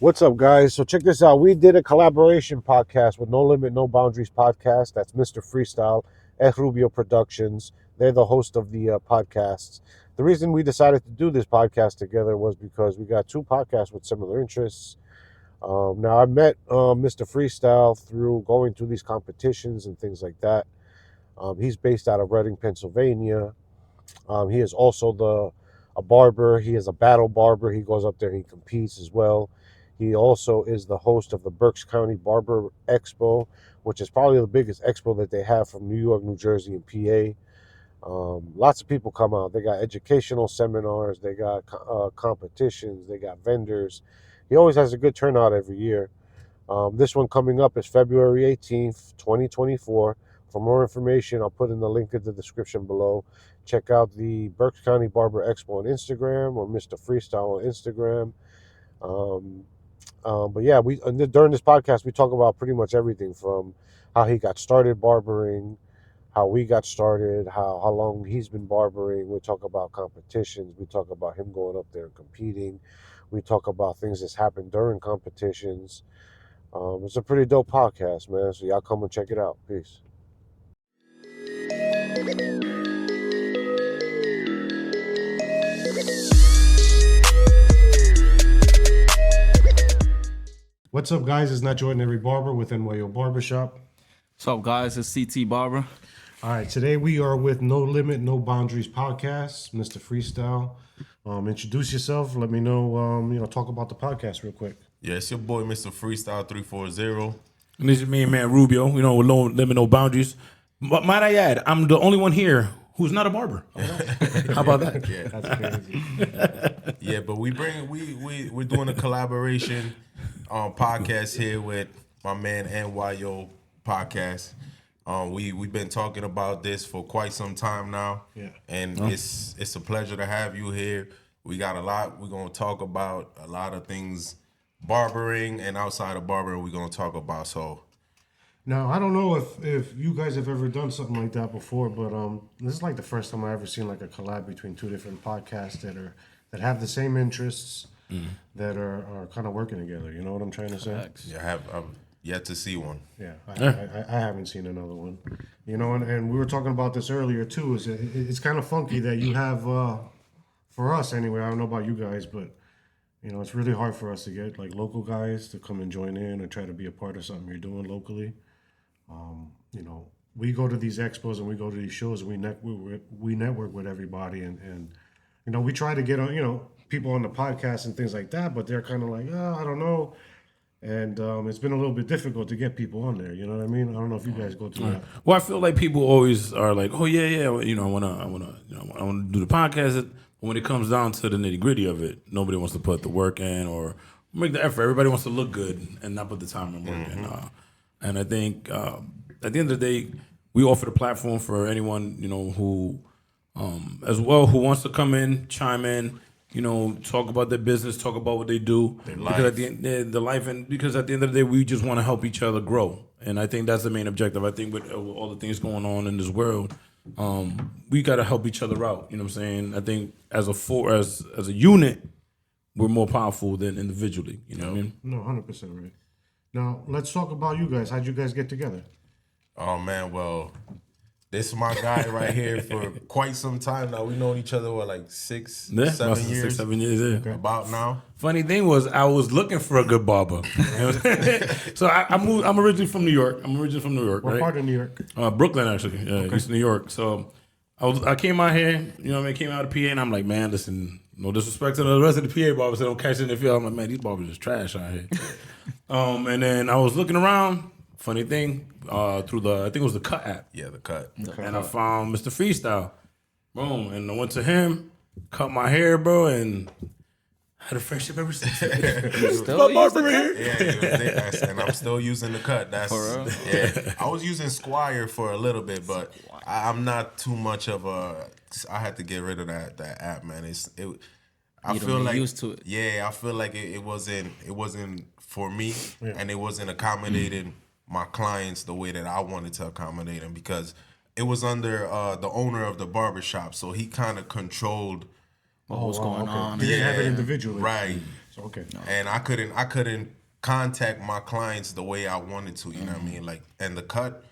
What's up, guys? So check this out. We did a collaboration podcast with No Limit, No Boundaries podcast. That's Mr. Freestyle, Ed Rubio Productions. They're the host of the podcasts. The reason we decided to do this podcast together was because we got two podcasts with similar interests. Now, I met Mr. Freestyle through going to these competitions and things like that. He's based out of Reading, Pennsylvania. He is also a barber. He is a battle barber. He goes up there and he competes as well. He also is the host of the Berks County Barber Expo, which is probably the biggest expo that they have from New York, New Jersey, and PA. Lots of people come out. They got educational seminars. They got competitions. They got vendors. He always has a good turnout every year. This one coming up is February 18th, 2024. For more information, I'll put in the link in the description below. Check out the Berks County Barber Expo on Instagram or Mr. Freestyle on Instagram. But yeah, during this podcast, we talk about pretty much everything from how he got started barbering, how we got started, how long he's been barbering. We talk about competitions. We talk about him going up there and competing. We talk about things that's happened during competitions. It's a pretty dope podcast, man. So y'all come and check it out. Peace. What's up, guys? It's Not Your Ordinary Barber with N.Y.O Barbershop. What's up, guys? It's CT Barber. All right, today we are with No Limit, No Boundaries podcast, Mr. Freestyle. Introduce yourself. Let me know, talk about the podcast real quick. Yeah, it's your boy, Mr. Freestyle 340. And this is me and man Rubio, with No Limit, No Boundaries. But might I add, I'm the only one here who's not a barber. How about that? Yeah, That's crazy. yeah, but we're doing a collaboration podcast here with my man N.Y.O podcast. We've been talking about this for quite some time now. Yeah. And it's a pleasure to have you here. We got a lot. We're gonna talk about a lot of things, barbering and outside of barbering. We're gonna talk about. So Now, I don't know if you guys have ever done something like that before, but this is like the first time I ever seen like a collab between two different podcasts that have the same interests, that are kind of working together. You know what I'm trying to say? yeah, I've yet to see one. Yeah, I haven't seen another one. And we were talking about this earlier too. It's kind of funky that you have, for us anyway. I don't know about you guys, but it's really hard for us to get like local guys to come and join in and try to be a part of something you're doing locally. We go to these expos and we go to these shows and we network with everybody and we try to get on people on the podcast and things like that, but they're kind of like, oh, I don't know. And it's been a little bit difficult to get people on there. You know what I mean? I don't know if you guys go through that. Well, I feel like people always are like, oh yeah, I wanna do the podcast. But when it comes down to the nitty gritty of it, nobody wants to put the work in or make the effort. Everybody wants to look good and not put the time and work in. And I think at the end of the day, we offer the platform for anyone who, as well, who wants to come in, chime in. Talk about their business, talk about what they do. Because at the end, because at the end of the day, we just want to help each other grow, and I think that's the main objective. I think with all the things going on in this world, we got to help each other out. You know what I'm saying? I think as a unit, we're more powerful than individually. You know what I mean? No, 100% right. Now let's talk about you guys. How'd you guys get together? Oh man, well, this is my guy right here for quite some time now. We've known each other for like 6, 7 years. 6, 7 years. Yeah. Okay. About now. Funny thing was, I was looking for a good barber. So I moved. I'm originally from New York. What right? part of New York? Brooklyn, actually. East New York. So I came out here. I came out of PA, and I'm like, man, listen, no disrespect to the rest of the PA barbers, so don't catch it in the field. I'm like, man, these barbers is trash out here. And then I was looking around. Funny thing, through I think it was the Cut app. Yeah, the Cut. And I found Mr. Freestyle. Boom. And I went to him, cut my hair, bro, and had a friendship ever since. Still barber here. Yeah, and I'm still using the Cut. That's For real? Yeah. I was using Squire for a little bit, but I'm not too much of a. I had to get rid of that app, man. I feel like used to it. Yeah, I feel like it wasn't for me, and it wasn't accommodating my clients the way that I wanted to accommodate them, because it was under the owner of the barbershop, so he kind of controlled What's going on? You didn't have it individually. Right. Okay. And I couldn't contact my clients the way I wanted to. You know what I mean? Like, and the cut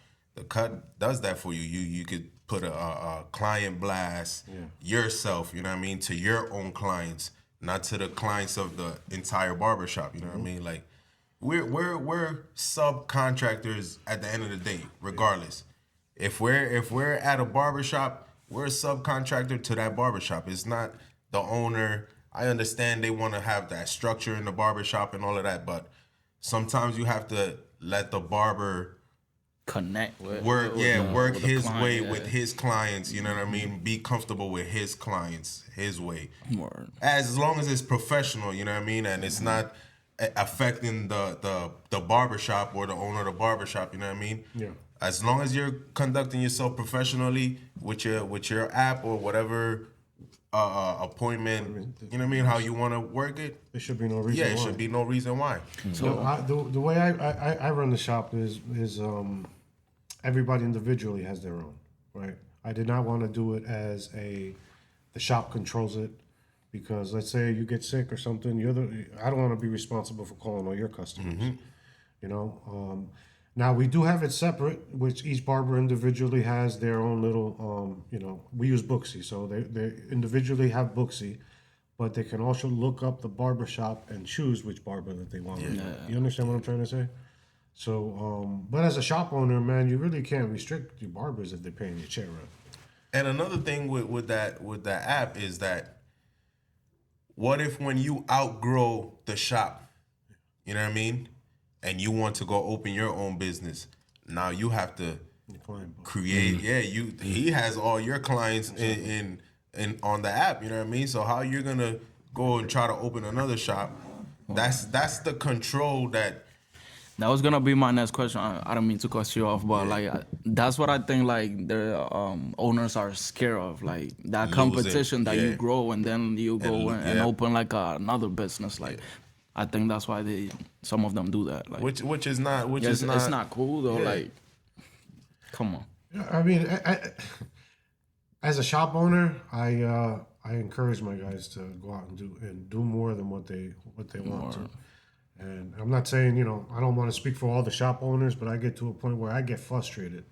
does that for you. You could put a client blast yourself. You know what I mean? To your own clients, not to the clients of the entire barbershop. You know what I mean? Like, we're subcontractors at the end of the day, regardless. If we're at a barbershop, we're a subcontractor to that barbershop. It's not the owner. I understand they want to have that structure in the barbershop and all of that, but sometimes you have to let the barber Connect with work with the his client, way with his clients. You know what I mean? Be comfortable with his clients, his way. Word. As long as it's professional, you know what I mean, and it's not affecting the barbershop or the owner of the barbershop. You know what I mean? Yeah. As long as you're conducting yourself professionally with your app or whatever appointment, you know what I mean, how you want to work it. There should be no reason. Yeah, it should be no reason why. So the way I run the shop is everybody individually has their own, right? I did not want to do it as the shop controls it, because let's say you get sick or something, I don't want to be responsible for calling all your customers. You know, now we do have it separate, which each barber individually has their own little, you know, we use Booksy, so they individually have Booksy, but they can also look up the barbershop and choose which barber that they want. You understand what I'm trying to say? So, but as a shop owner, man, you really can't restrict your barbers if they're paying your chair rent. And another thing with that app is that, what if when you outgrow the shop, you know what I mean, and you want to go open your own business, now you have to create. He has all your clients in on the app. You know what I mean. So how you're gonna go and try to open another shop? That's the control that. That was gonna be my next question. I don't mean to cut you off, but like that's what I think. Like the owners are scared of, like that competition that you grow and then you go and open like another business. Like I think that's why some of them do that. Like Which is not it's not cool though. Like come on. I mean, as a shop owner, I encourage my guys to go out and do more than what they want to. And I'm not saying, you know, I don't want to speak for all the shop owners, but I get to a point where I get frustrated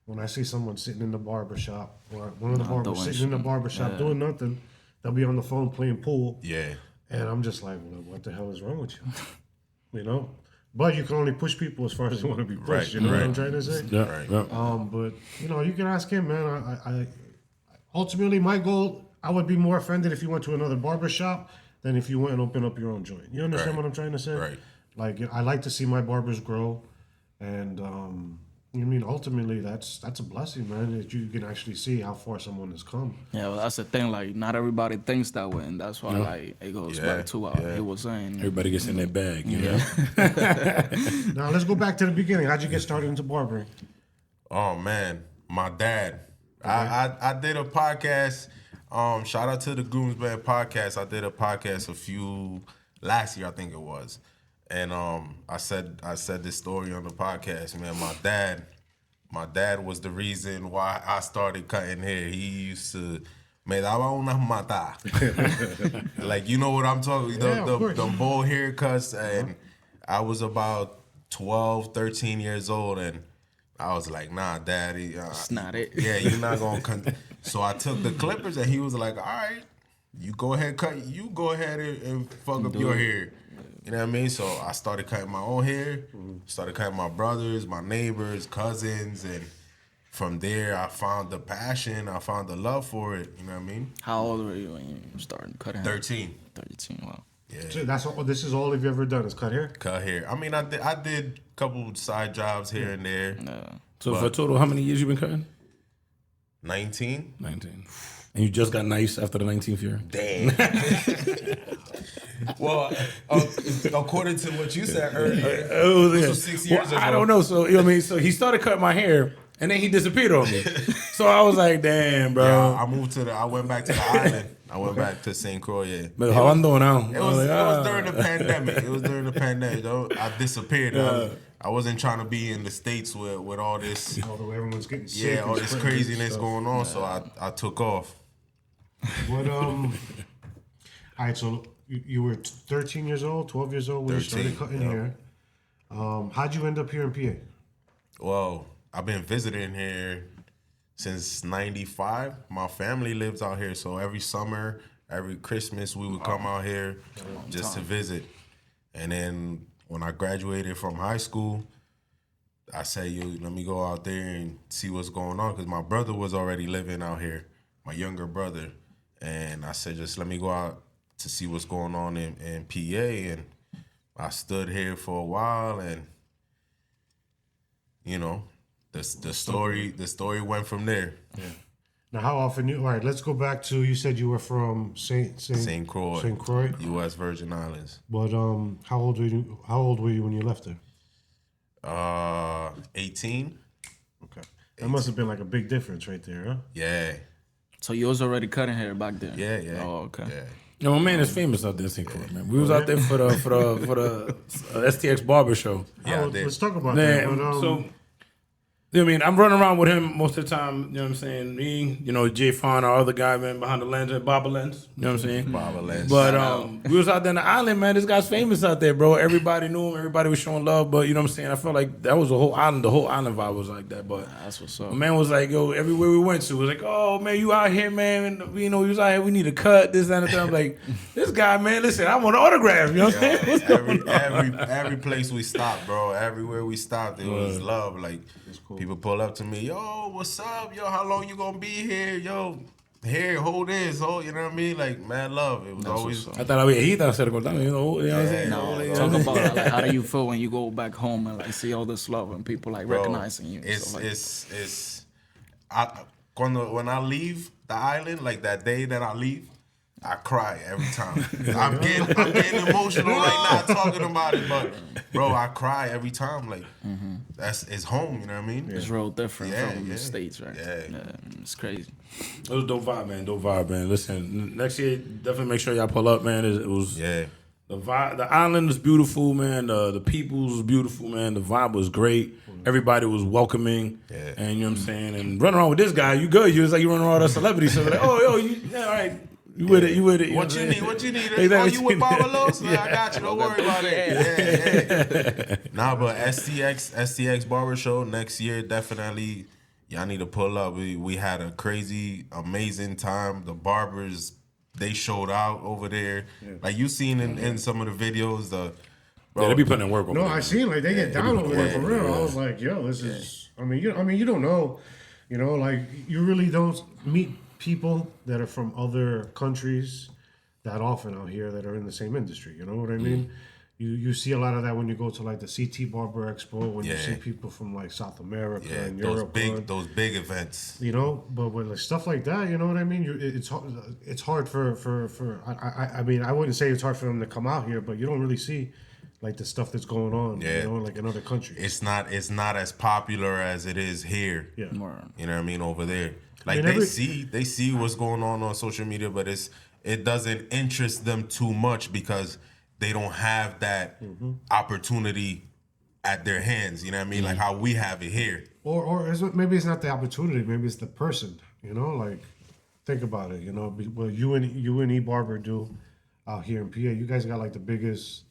when I see someone sitting in the barber shop, or one of the barbers sitting in the barber shop doing nothing. They'll be on the phone playing pool. Yeah. And I'm just like, well, what the hell is wrong with you? You know? But you can only push people as far as they want to be pushed. You know what I'm trying to say? Yeah. But, you know, you can ask him, man. I ultimately, my goal, I would be more offended if you went to another barber shop than if you went and opened up your own joint. You understand what I'm trying to say? Right. Like, I like to see my barbers grow. And, I mean, ultimately, that's a blessing, man, that you can actually see how far someone has come. Yeah, well, that's the thing. Like, not everybody thinks that way, and that's why like it goes back to what he was saying. Everybody gets in their bag, you know. Now let's go back to the beginning. How'd you get started into barbering? Oh man, my dad. Okay. I did a podcast. Shout out to the Groomsman podcast. I did a podcast last year, I think it was. And I said this story on the podcast, man. My dad was the reason why I started cutting hair. He used to me daba unas mata. Like, you know what I'm talking about? The bowl haircuts. And I was about 12, 13 years old, and I was like, nah, Daddy. It's not it. Yeah, you're not going to. So I took the clippers, and he was like, all right, you go ahead and fuck up your hair. You know what I mean? So I started cutting my own hair, started cutting my brothers, my neighbors, cousins, and from there I found the passion, I found the love for it. You know what I mean? How old were you when you started cutting hair? 13. 13, wow. Yeah. So that's all. This is all you've ever done is cut hair? Cut hair. I mean, I did a couple side jobs here and there. Yeah. So for total, how many years you been cutting? 19. 19. And you just got nice after the 19th year? Damn. Well, according to what you said earlier, this was 6 years ago. I don't know. So, you know what I mean? So he started cutting my hair, and then he disappeared on me. So I was like, damn, bro. Yeah, I went back to the island. I went back to St. Croix, yeah. But how I'm doing now? It was during the pandemic. It was during the pandemic. I disappeared. I wasn't trying to be in the States with all this. Although everyone's getting sick. Yeah, all this craziness going on. So I took off. What all right, so you were 13 years old, 12 years old when you started cutting hair. How'd you end up here in PA? Well, I've been visiting here since '95. My family lives out here, so every summer, every Christmas, we would come out here just to visit. And then when I graduated from high school, I said, let me go out there and see what's going on, because my brother was already living out here, my younger brother. And I said, just let me go out to see what's going on in PA. And I stood here for a while, and the story went from there. Yeah. Now, how often all right, let's go back to, you said you were from St. Croix. St. Croix, U.S. Virgin Islands. But how old were you when you left there? 18. Okay. That must have been like a big difference right there, huh? Yeah. So you was already cutting hair back then? Yeah. Oh, okay. Yeah. Yeah, my man is famous out there in St. Croix, man. We was out there for the STX Barber show. Yeah, let's talk about Man, that. But, so, I mean, I'm running around with him most of the time, you know what I'm saying? Me, Jay Fawn, our other guy, man, behind the lens, Barber Lens, you know what I'm saying? Barber Lens. But we was out there on the island, man. This guy's famous out there, bro. Everybody knew him. Everybody was showing love. But, you know what I'm saying? I felt like that was the whole island vibe was like that. But that's what's up. my man was like, yo, everywhere we went to, was like, oh, man, you out here, man. And, you was out here. We need a cut, this, that, and that. I'm like, this guy, man, listen, I want an autograph. You know what I'm saying? Every place we stopped, bro. Everywhere we stopped, it was love. Like, people pull up to me, yo, what's up? Yo, how long you gonna be here? Yo, here, hold this, hold, you know what I mean? Like, mad love. It was always. I thought I was viejita se recordaban, you know what I'm saying? No, talk about like, how do you feel when you go back home and like see all this love and people like recognizing you? When I leave the island, like that day that I leave, I cry every time. I'm getting emotional right now talking about it, but bro, I cry every time. Like it's home, you know what I mean? It's real different from the States, right? Yeah, it's crazy. It was dope vibe, man. Dope vibe, man. Listen, next year definitely make sure y'all pull up, man. It was the vibe. The island is beautiful, man. The people was beautiful, man. The vibe was great. Everybody was welcoming, and you know what I'm saying. And running around with this guy, you good? You was like you running around with a celebrity, so like, oh, yo, all right. You with it? What you need? Exactly. Oh, you with Barbalos? I got you. Don't worry about it. Yeah. Nah, but STX Barber Show next year, definitely. Y'all need to pull up. We had a crazy, amazing time. The barbers, they showed out over there. Yeah. Like you seen in some of the videos. They be putting in work over there. No, I seen like they get down over there for real. I was like, yo, this is. I mean, you don't know, like you really don't meet people that are from other countries that often out here that are in the same industry. You know what I mean? You see a lot of that when you go to like the CT Barber Expo, when you see people from like South America and Europe. Those big events. But with like stuff like that, you know what I mean? It's hard for I mean, I wouldn't say it's hard for them to come out here, but you don't really see like the stuff that's going on, like in other countries. It's not as popular as it is here. Yeah. You know what I mean? Over there. Like they see what's going on social media, but it doesn't interest them too much because they don't have that opportunity at their hands. You know what I mean? Like how we have it here. Or maybe it's not the opportunity. Maybe it's the person. Like think about it. What U.N.E Barber do out here in PA. You guys got like the biggest.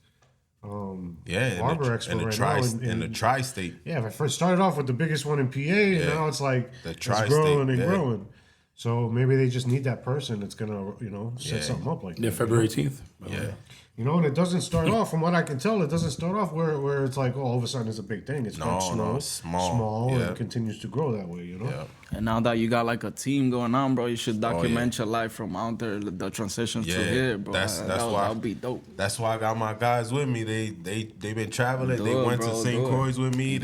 Barber expo right now in the tri-state. Yeah, I first started off with the biggest one in PA, and now it's like it's growing and growing. So maybe they just need that person that's gonna, set something up like that. Yeah, February 18th. Yeah. And it doesn't start off, from what I can tell, it doesn't start off where it's like, all of a sudden it's a big thing. It's small, and it continues to grow that way, Yeah. And now that you got like a team going on, bro, you should document your life from out there, the transitions to here, bro. That's why that would be dope. That's why I got my guys with me. They've been traveling. They went to St. Croix with me.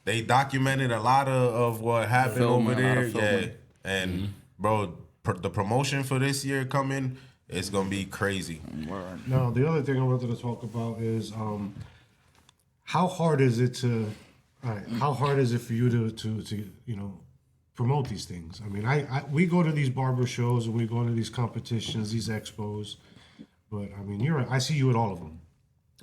They documented a lot of what happened over there. Yeah. And bro, the promotion for this year coming, it's gonna be crazy. Now, the other thing I wanted to talk about is how hard is it for you to promote these things? I mean, we go to these barber shows and we go to these competitions, these expos, but I mean, I see you at all of them.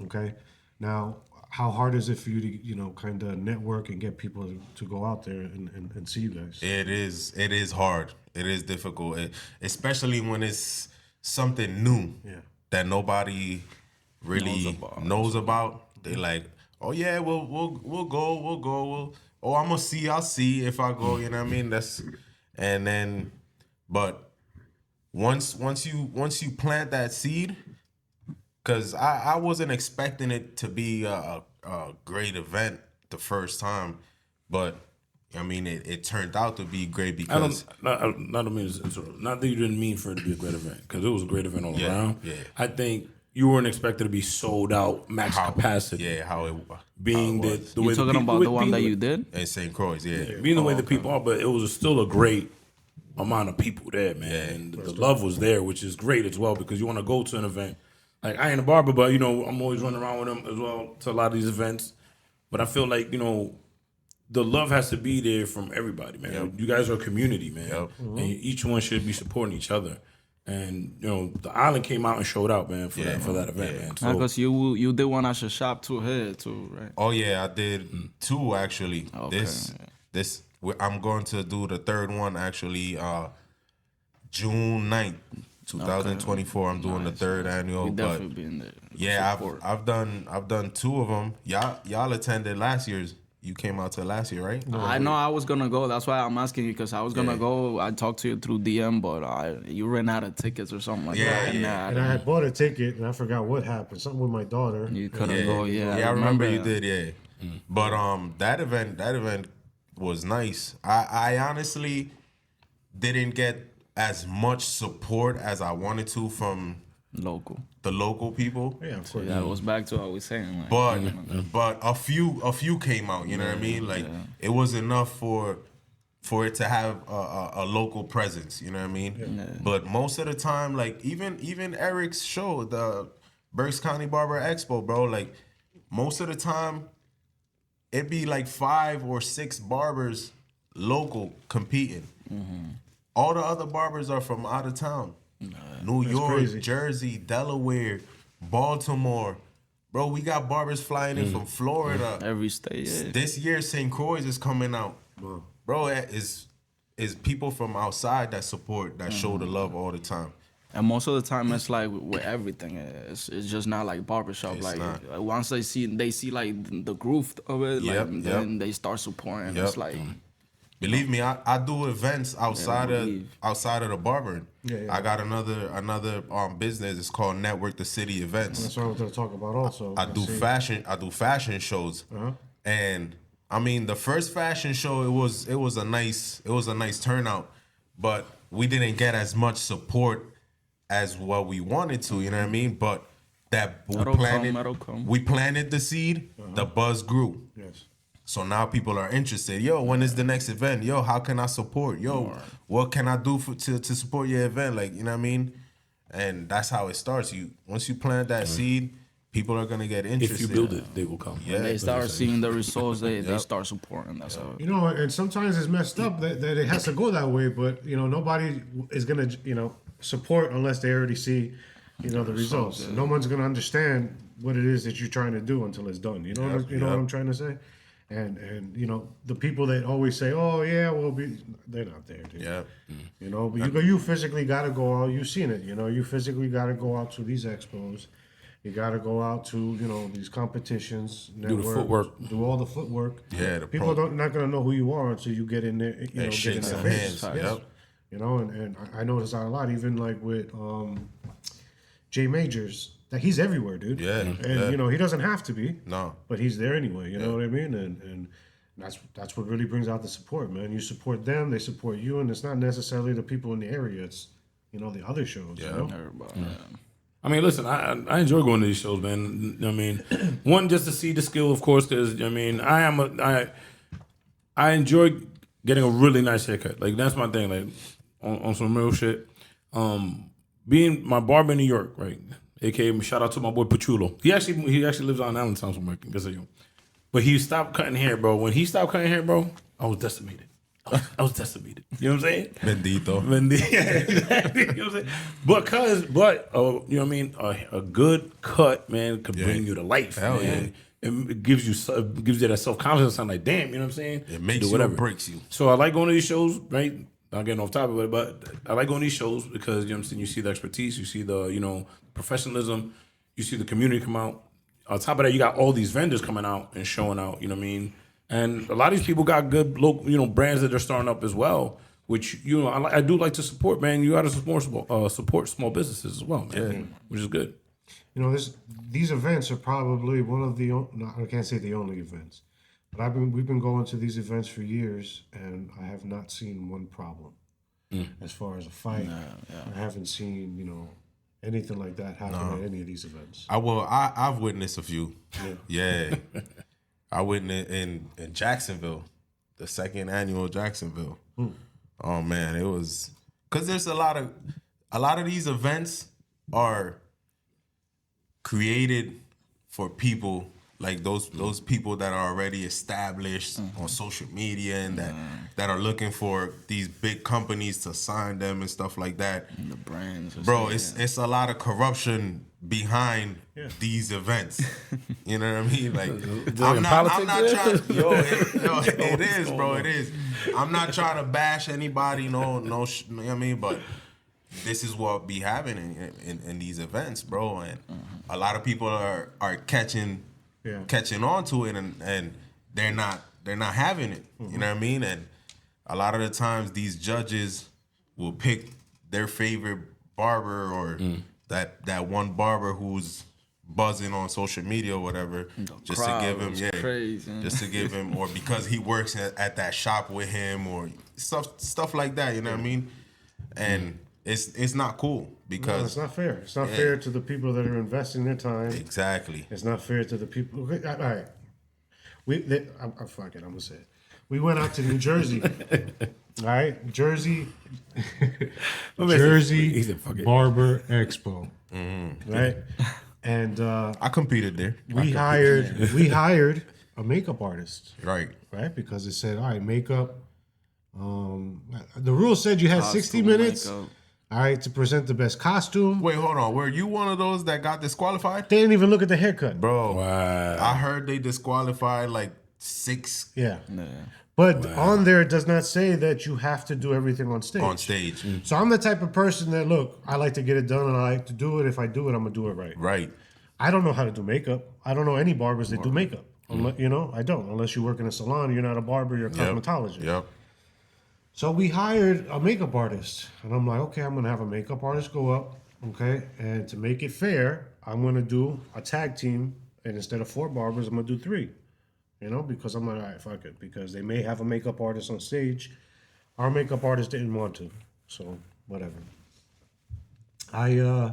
Okay, now how hard is it for you to kind of network and get people to go out there and see you guys? It is hard. It is difficult, especially when it's something new. Yeah. that nobody really knows about. They like, oh yeah, we'll go. Oh, I'm gonna see. I'll see if I go. You know what I mean? And then, but once you plant that seed, because I wasn't expecting it to be a great event the first time, but I mean it turned out to be great because not that you didn't mean for it to be a great event, because it was a great event all around. Yeah. I think you weren't expected to be sold out max capacity. Yeah, how it being how it that was. the You way talking the people, about the one that you did? in St. Croix, being the way the people are, but it was still a great amount of people there, man. And the love was there, which is great as well, because you want to go to an event. Like, I ain't a barber, but, you know, I'm always running around with them as well to a lot of these events. But I feel like, you know, the love has to be there from everybody, man. Yep. You guys are a community, man. Yep. And each one should be supporting each other. And, you know, the island came out and showed out, man, for that event, man. So, Because you did one at your shop too here too, right? Oh yeah, I did 2 actually. Okay. This I'm going to do the 3rd one actually June 9th, 2024. I'm doing the 3rd annual. You But definitely be in there. yeah, I've done 2 of them. Y'all attended last year's. You came out to last year, right? I know I was gonna go. That's why I'm asking you, because I was gonna go. I talked to you through DM, but you ran out of tickets or something like that. And I had bought a ticket, and I forgot what happened. Something with my daughter. You couldn't go. Yeah, I remember you that. did. Yeah, but that event was nice. I honestly didn't get as much support as I wanted to from Local. the local people. Yeah, of course. Yeah, it was back to what I was saying. Like, But a few came out. You know what I mean? Like it was enough for it to have a local presence. You know what I mean? Yeah. But most of the time, like even Eric's show, the Berks County Barber Expo, bro. Like most of the time, it'd be like 5 or 6 barbers local competing. All the other barbers are from out of town. New York, crazy. Jersey, Delaware, Baltimore. Bro, we got barbers flying in from Florida. every state. Yeah. This year, St. Croix is coming out. Bro, it is people from outside that support, that show the love all the time. And most of the time, it's like with everything. It's just not like barbershop. It's like not. once they see like the groove of it, Yep, like then they start supporting. Yep. It's like Believe me, I do events outside believe. of the barbering. Yeah. I got another business. It's called Network the City Events. That's what I was going to talk about also. I do fashion shows, and I mean the first fashion show it was a nice turnout, but we didn't get as much support as what we wanted to. You know what I mean? But That'll come. we planted the seed, the buzz grew. Yes. So now people are interested. Yo, when is the next event? Yo, how can I support? Yo, what can I do to support your event? Like, you know what I mean? And that's how it starts. Once you plant that seed, people are gonna get interested. if you build it, they will come. Yeah. they start seeing the results, they start supporting. That's how. You know, and sometimes it's messed up that it has to go that way, but, you know, nobody is going to, you know, support unless they already see, you know, the results. No one's going to understand what it is that you're trying to do until it's done. You know, what I'm trying to say? And you know, the people that always say, "Oh yeah, they're not there, dude." Yeah. You know, but you physically got to go out. You've seen it. You know, you physically got to go out to these expos. You got to go out to, you know, these competitions. Do the footwork. Do all the footwork. Yeah, people not gonna know who you are until you get in there. You know, get in shakes their some face. hands. Yes. Yep. You know, and I notice that a lot, even like with Jay Majors. That he's everywhere, dude. Yeah, and you know he doesn't have to be. No. But he's there anyway. You know what I mean? And that's what really brings out the support, man. You support them, they support you, and it's not necessarily the people in the area. It's, you know, the other shows. Yeah. You know? Everybody. I mean, listen, I enjoy going to these shows, man. I mean, one, just to see the skill, of course, because I mean, I enjoy getting a really nice haircut. Like that's my thing. Like on some real shit. Being my barber in New York, right? AKA shout out to my boy Pachulo. He actually lives on Allentown somewhere. But he stopped cutting hair, bro. When he stopped cutting hair, bro, I was decimated. I was decimated. You know what I'm saying? Bendito. Yeah, exactly. You know what I'm saying? But you know what I mean? A good cut, man, could bring you to life. Hell man. It gives you that self confidence. I'm like, damn, you know what I'm saying? It makes Do you whatever. or breaks you. So I like going to these shows, right? not getting off topic, but I like going to these shows because you know what I'm saying. You see the expertise, you see the professionalism, you see the community come out. On top of that, you got all these vendors coming out and showing out. You know what I mean? And a lot of these people got good local, brands that they're starting up as well. Which I do like to support, man. You got to support small businesses as well, man. Which is good. These events are probably one of the I can't say the only events, but we've been going to these events for years, and I have not seen one problem as far as a fight. I haven't seen anything like that happen at any of these events. I've witnessed a few. Yeah. I witnessed in Jacksonville, the second annual Jacksonville. Oh man, it was because there's a lot of these events are created for people like those people that are already established on social media and that are looking for these big companies to sign them and stuff like that. And the brands, bro. It's a lot of corruption behind these events. You know what I mean? Like I'm not trying. It is, bro. It is. I'm not trying to bash anybody. No. You know what I mean? But this is what be happening in these events, bro. And a lot of people are catching on to it, and they're not having it. You know what I mean? And a lot of the times these judges will pick their favorite barber or that one barber who's buzzing on social media or whatever, just to give him, or because he works at that shop with him, or stuff like that. You know what I mean? And it's not cool because it's not fair. It's not fair to the people that are investing their time. Exactly. It's not fair to the people. All right, fuck it. I'm gonna say it. We went out to New Jersey. All right, Jersey Barber Expo. Right, and I competed there. We hired a makeup artist. Right, because it said, all right, makeup. The rule said you had 60 minutes. Makeup. All right, to present the best costume. Wait, hold on. Were you one of those that got disqualified? They didn't even look at the haircut, bro. Wow. I heard they disqualified like 6. Yeah. But on there, it does not say that you have to do everything on stage. So I'm the type of person that, look, I like to get it done and I like to do it. If I do it, I'm going to do it right. Right. I don't know how to do makeup. I don't know any barbers that do makeup. I don't. Unless you work in a salon, you're not a barber, you're a cosmetologist. Yep. So we hired a makeup artist. And I'm like, okay, I'm going to have a makeup artist go up. Okay. And to make it fair, I'm going to do a tag team. And instead of 4 barbers, I'm going to do 3. Because I'm like, all right, fuck it. Because they may have a makeup artist on stage. Our makeup artist didn't want to. So, whatever. I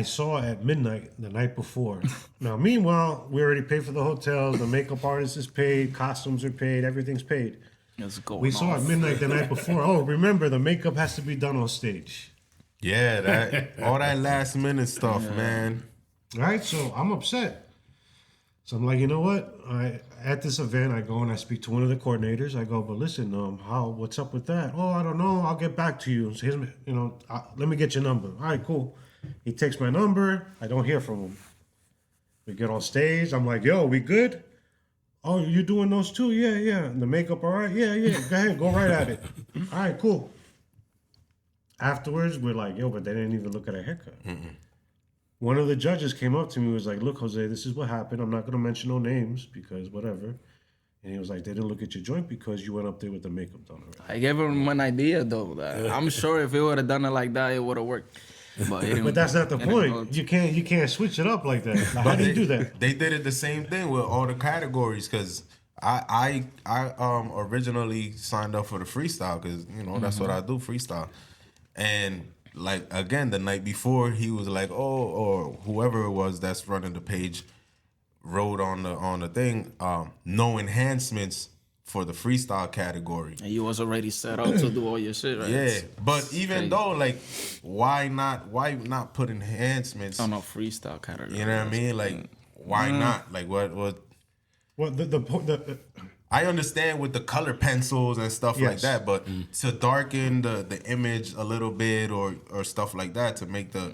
saw at midnight the night before. Now, meanwhile, we already paid for the hotels. The makeup artist is paid. Costumes are paid. Everything's paid. We saw at midnight the night before. Oh, remember, the makeup has to be done on stage. Yeah, all that last minute stuff, man. All right, so I'm upset. So I'm like, you know what? At this event, I go and I speak to one of the coordinators. I go, but listen, what's up with that? Oh, I don't know. I'll get back to you. So let me get your number. All right, cool. He takes my number. I don't hear from him. We get on stage. I'm like, yo, we good? Oh, you doing those too? Yeah. And the makeup, all right? Yeah. Go ahead. Go right at it. All right, cool. Afterwards, we're like, yo, but they didn't even look at our haircut. One of the judges came up to me and was like, look, Jose, this is what happened. I'm not going to mention no names because whatever. And he was like, they didn't look at your joint because you went up there with the makeup done already. I gave him an idea, though. I'm sure if he would have done it like that, it would have worked. But that's not the point. You can't switch it up like that. How do you do that? They did it the same thing with all the categories because I originally signed up for the freestyle because that's what I do, freestyle. And like again, the night before, he was like, or whoever it was that's running the page wrote on the thing, no enhancements for the freestyle category. And you was already set up to do all your shit, right? Yeah, but even though, like, why not put enhancements on a freestyle category? You know what I mean? Like, why not? Like, what? Well, the I understand with the color pencils and stuff like that, but to darken the image a little bit or stuff like that to make the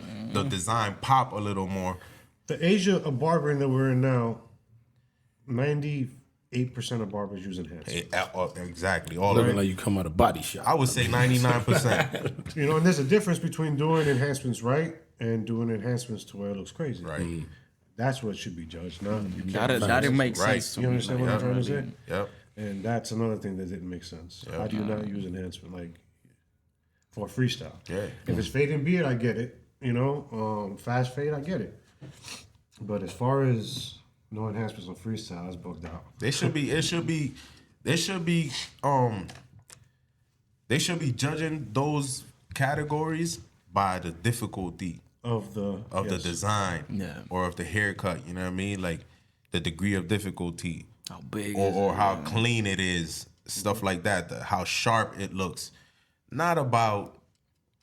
design pop a little more. The Asia of barbering that we're in now, 95% 8% of barbers use enhancement. Exactly. All of Looking it. like you come out of body shop. I would say 99%. You know, and there's a difference between doing enhancements right and doing enhancements to where it looks crazy. Right. That's what should be judged, not you can't. That it makes Right. sense to You me. understand what I'm trying to say? Yep. And that's another thing that didn't make sense. How do you not use enhancement like for freestyle? Yeah. If it's fade and beard, I get it. You know, fast fade, I get it. But as far as no enhancements on freestyle, it's bugged out. They should be judging those categories by the difficulty Of the the design, Yeah. or of the haircut. You know what I mean? Like the degree of difficulty, How big or how clean it is, stuff like that. How sharp it looks. Not about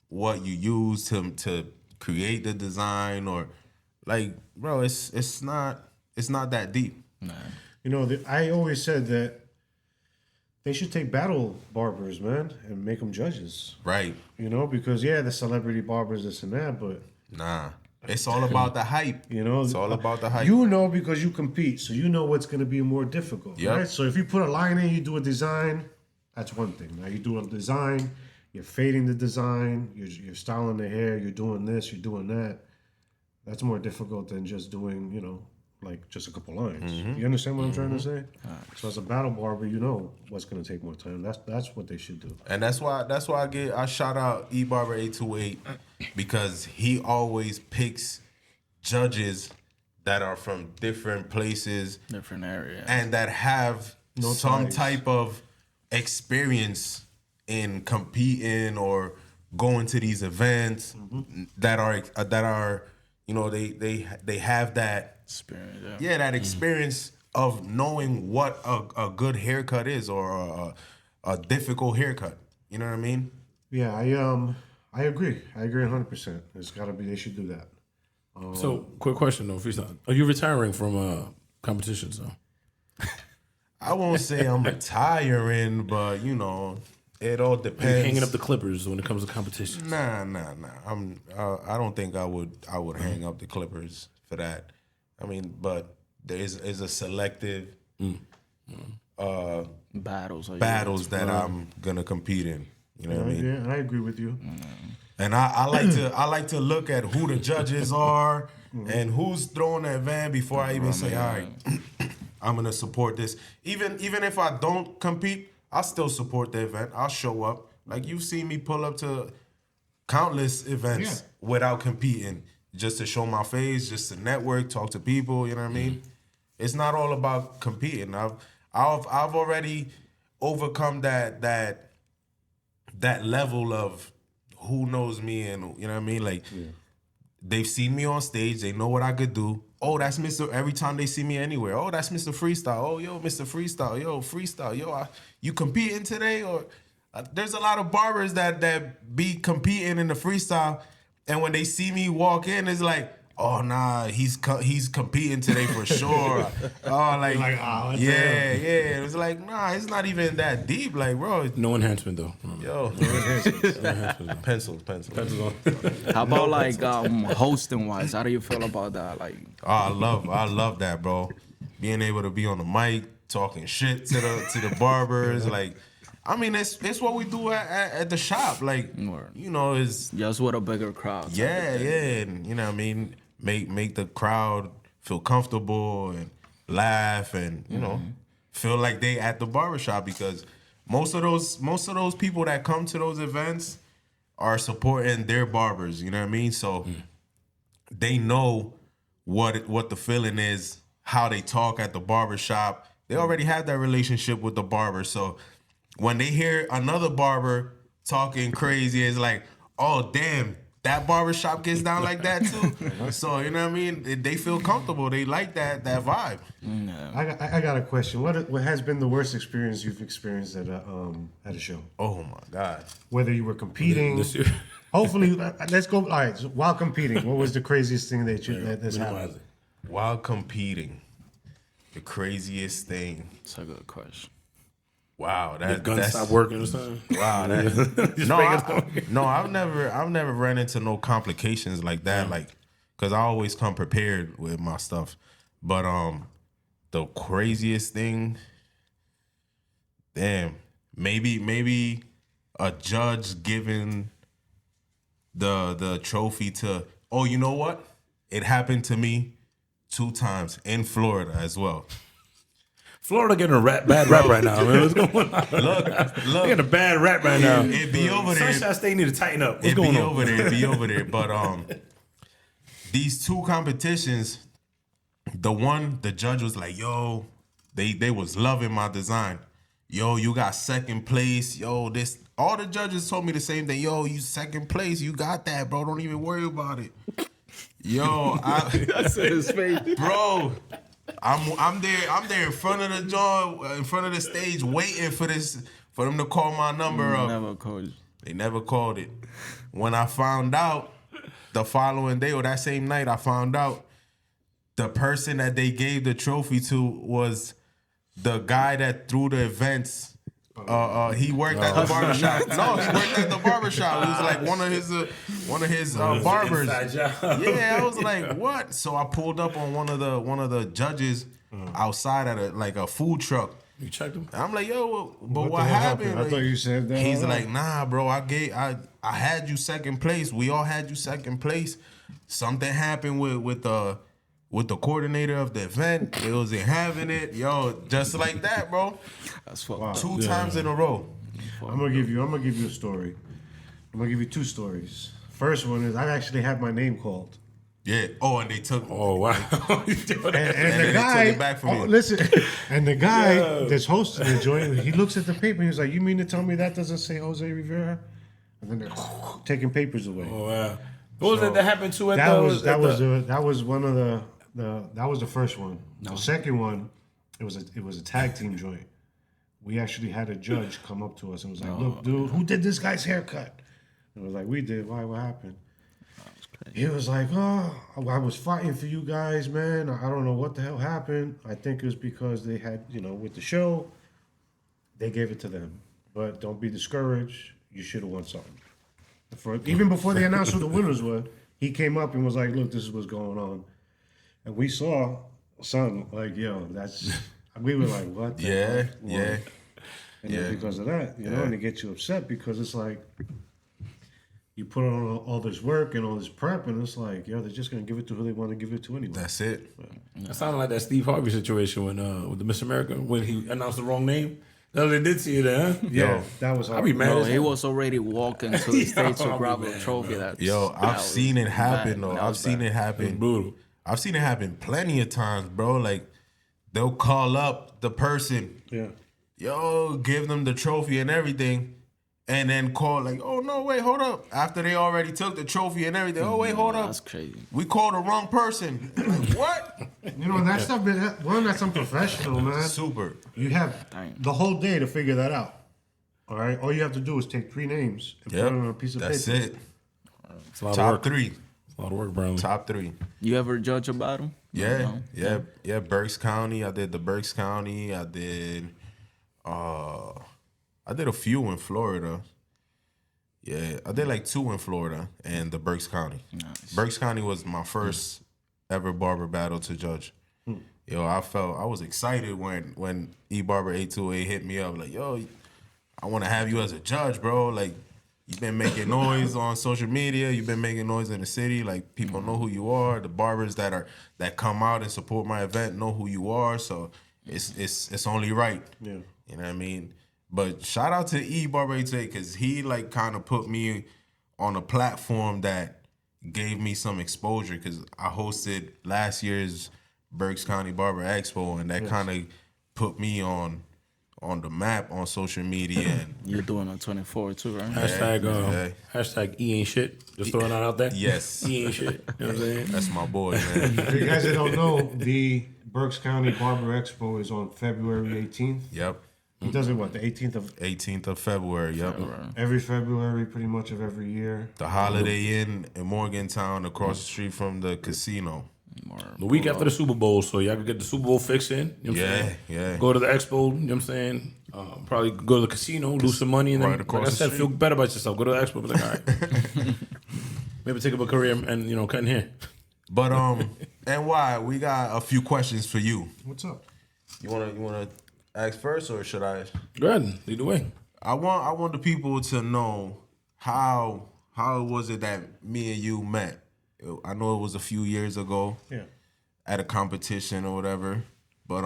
what you use to create the design, or like, bro, it's not that deep. You know, I always said that they should take battle barbers, man, and make them judges. Right. You know, because yeah, the celebrity barbers, this and that, but Nah. It's all about the hype. you know, It's all about the hype. You know, because you compete, so you know what's going to be more difficult, Yep. right? So if you put a line in, you do a design, that's one thing. Now you do a design, you're fading the design, you're styling the hair, you're doing this, you're doing that. That's more difficult than just doing, you know, like just a couple lines. You understand what I'm trying to say? So as a battle barber, you know what's going to take more time. That's what they should do. And that's why I shout out Barber 828, because he always picks judges that are from different places different area. and that have some ties. type of experience in competing or going to these events that are you know, they have that Experience, that experience of knowing what a good haircut is, or a difficult haircut. You know what I mean? Yeah, I agree. I agree 100%. It's got to be. They should do that. So, quick question though, freestyle. Are you retiring from competitions though? I won't say I'm retiring, but you know, it all Are you depends. hanging up the clippers when it comes to competition? Nah. I don't think I would hang up the clippers for that. I mean, but there is a selective battles that I'm gonna compete in. You know what I mean? Yeah, I agree with you. And I like to look at who the judges are and who's throwing the event before I even say, all right, I'm gonna support this. Even if I don't compete, I'll still support the event. I'll show up. Like, you've seen me pull up to countless events without competing, just to show my face, just to network, talk to people. You know what I mean? It's not all about competing. I've already overcome that level of who knows me, and you know what I mean. Like, they've seen me on stage. They know what I could do. Oh, that's Mr. Every time they see me anywhere. Oh, that's Mr. Freestyle. Oh, yo, Mr. Freestyle. Yo, Freestyle. Yo, you competing today? Or there's a lot of barbers that be competing in the freestyle, and when they see me walk in, it's like, oh nah, he's competing today for sure. Oh, like oh, it's yeah. It was like, nah, it's not even that deep. Like, bro, No enhancement though. yo, pencils. How about like hosting wise? How do you feel about that? Like, Oh, I love that, bro. Being able to be on the mic, talking shit to the barbers, like, I mean, it's what we do at the shop, like, you know, is just with a bigger crowd. yeah, and you know what I mean, make the crowd feel comfortable and laugh, and you know, feel like they at the barbershop, because most of those people that come to those events are supporting their barbers, you know what I mean? So they know what the feeling is, how they talk at the barbershop. They already have that relationship with the barber. So when they hear another barber talking crazy, it's like, oh damn, that barbershop gets down like that too. So you know what I mean? They feel comfortable. They like that vibe. I got a question. What has been the worst experience you've experienced at a show? Oh my God. Whether you were competing, This year. hopefully, let's go. All right, so while competing, what was the craziest thing that's happened? While competing, the craziest thing. That's a good question. Wow, Your gun that's stopped working or something? wow. I've never ran into no complications like that. Like, cause I always come prepared with my stuff. But the craziest thing, damn, maybe a judge giving the trophy to. Oh, you know what? It happened to me 2 times in Florida as well. Florida getting a bad rap right now, man. What's going on? Look, They getting a bad rap right now. it be over there. Sunshine State need to tighten up. What's going on? It be over there. But these 2 competitions, the judge was like, yo, they was loving my design. Yo, you got second place. Yo, this all the judges told me the same thing. Yo, you second place. You got that, bro. Don't even worry about it. Yo, I said his face. bro, I'm there in front of the jaw, in front of the stage, waiting for them to call my number up. Never called you. They never called it. When I found out the following day or that same night, I found out the person that they gave the trophy to was the guy that threw the events. He worked at the barbershop. No, he worked at the barbershop. He was like one of his barbers. Yeah, I was like, what? So I pulled up on one of the judges outside at a food truck. You checked him? I'm like, yo, but what happened? I thought you said that. He's like, nah, bro. I had you second place. We all had you second place. Something happened with the coordinator of the event. They wasn't having it. Yo, just like that, bro. That's fucked Wow. up. 2 times in a row. I'm gonna give you a story. I'm gonna give you 2 stories. First one is I actually had my name called. Yeah. Oh, and they took. Oh, wow. And they the guy, took it back from me. listen, and the guy that's hosting the joint, he looks at the paper and he's like, "You mean to tell me that doesn't say Jose Rivera?" And then they're taking papers away. Oh, wow. What was it that happened to it? That was one of that was the first one. The second one, it was a tag team joint. We actually had a judge come up to us and was like, "Look, dude, who did this guy's haircut?" And we're like, "We did. Why? What happened?" He was like, "Oh, I was fighting for you guys, man. I don't know what the hell happened. I think it was because they had, with the show, they gave it to them. But don't be discouraged. You should have won something." Even before they announced who the winners were, he came up and was like, "Look, this is what's going on." And we saw something like, yo, we were like, what? The Yeah, heck? yeah. And then because of that, and it gets you upset because it's like, you put on all this work and all this prep, and it's like, yo, they're just going to give it to who they want to give it to anyway. That's it. That sounded like that Steve Harvey situation when with the Miss America when he announced the wrong name. No, they did see it, huh? Yeah, that was I be mad. No, as he hell. was already walking to the stage to grab a trophy. I've seen it happen, though. I've seen it happen. It's brutal. I've seen it happen plenty of times, bro. Like, they'll call up the person, yo, give them the trophy and everything, and then call like, oh, no, wait, hold up. After they already took the trophy and everything, oh, wait, hold up. That's crazy. We called the wrong person. Like, what? that stuff, that's unprofessional, man. Super. You have the whole day to figure that out. All right? All you have to do is take 3 names and put it on a piece of That's paper. it. It's a lot of Top work. 3. It's a lot of work, bro. Top 3. You ever judge a battle? Yeah, Berks County. I did the Berks County. I did a few in Florida. Yeah, I did like 2 in Florida and the Berks County. Nice. Berks County was my first ever barber battle to judge. Yo, I was excited when Barber 828 hit me up like, yo, I want to have you as a judge, bro. Like, you've been making noise on social media. You've been making noise in the city. Like, people know who you are. The barbers that come out and support my event know who you are. So it's only right. Yeah. You know what I mean? But shout out to Barber 828 because he like kind of put me on a platform that gave me some exposure because I hosted last year's Berks County Barber Expo and that kind of put me on the map on social media. And You're doing a 24 too, right? Hashtag E ain't shit. Just throwing that out there. Yes. E ain't shit. You know what I'm saying? That's my boy, man. For you guys that don't know, the Berks County Barber Expo is on February 18th. Yep. He does it, what, the 18th of February, yep. Every February, pretty much of every year. The Holiday Inn in Morgantown across the street from the casino. The week after the Super Bowl, so y'all can get the Super Bowl fix in. You know what I'm saying? Yeah. Go to the expo, you know what I'm saying? Probably go to the casino, lose some money, and then, Right across like I the said, street. feel better about yourself. Go to the expo, be like, all right. Maybe take up a career and, cutting hair. But N.Y, we got a few questions for you. What's up? You wanna ask first, or should I? Go ahead. Either way. I want the people to know how was it that me and you met. I know it was a few years ago. Yeah. At a competition or whatever, but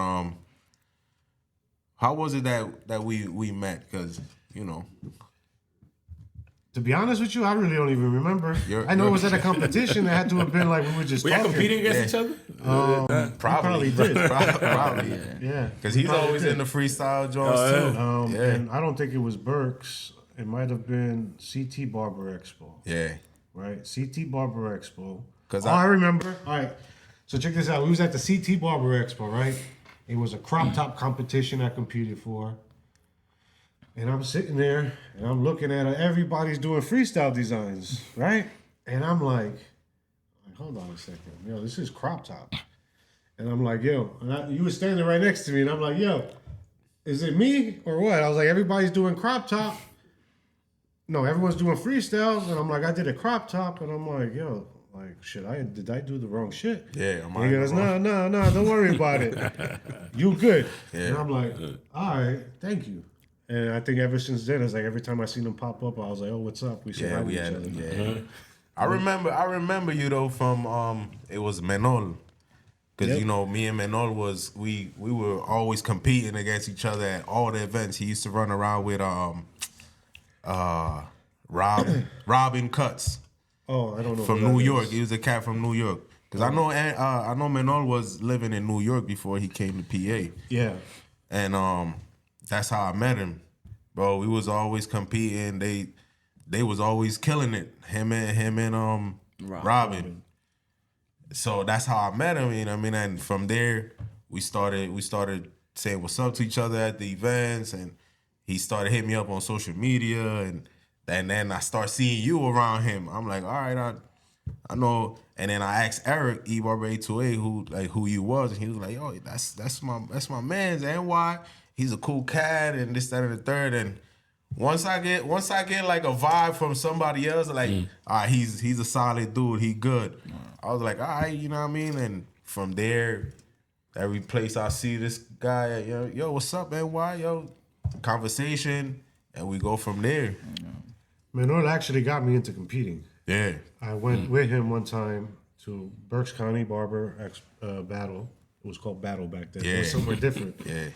how was it that we met? Because To be honest with you, I really don't even remember. I know it was at a competition. It had to have been like we were just talking. competing against each other? Probably did. Probably. Yeah. Because he's always in the freestyle joints too. And I don't think it was Burke's. It might have been CT Barber Expo. Yeah. Right? CT Barber Expo. Because I remember. All right. So check this out. We was at the CT Barber Expo, right? It was a crop top competition I competed for. And I'm sitting there and I'm looking at everybody's doing freestyle designs, right? And I'm like, hold on a second. Yo, this is crop top. And I'm like, yo, you were standing right next to me and I'm like, yo, is it me or what? I was like, everybody's doing crop top. No, everyone's doing freestyles. And I'm like, I did a crop top. And I'm like, yo, like, did I do the wrong shit? Yeah, he goes, no, don't worry about it. You good. Yeah. And I'm like, all right, thank you. And I think ever since then, it's like every time I seen him pop up, I was like, oh, what's up? We said hi to each other. Yeah. I remember you though from it was Menol. Because me and Menol we were always competing against each other at all the events. He used to run around with Robin Cuts. Oh, I don't know. From New York. He was a cat from New York. Because I know Menol was living in New York before he came to PA. Yeah. And that's how I met him. Bro, we was always competing. They was always killing it. Him and Robin. So that's how I met him, you know what I mean? And from there we started saying what's up to each other at the events, and he started hitting me up on social media, and then I start seeing you around him. I'm like, all right, I know. And then I asked Eric, Barber A2A, who you was, and he was like, yo, that's my man's N.Y. He's a cool cat, and this, that, and the third. And once I get like a vibe from somebody else, like, all right, he's a solid dude, he good. I was like, all right, you know what I mean? And from there, every place I see this guy, yo, what's up, N.Y? Yo, conversation, and we go from there. Menor actually got me into competing. Yeah. I went with him one time to Berks County Barber Battle. It was called Battle back then. It was somewhere different. Yeah.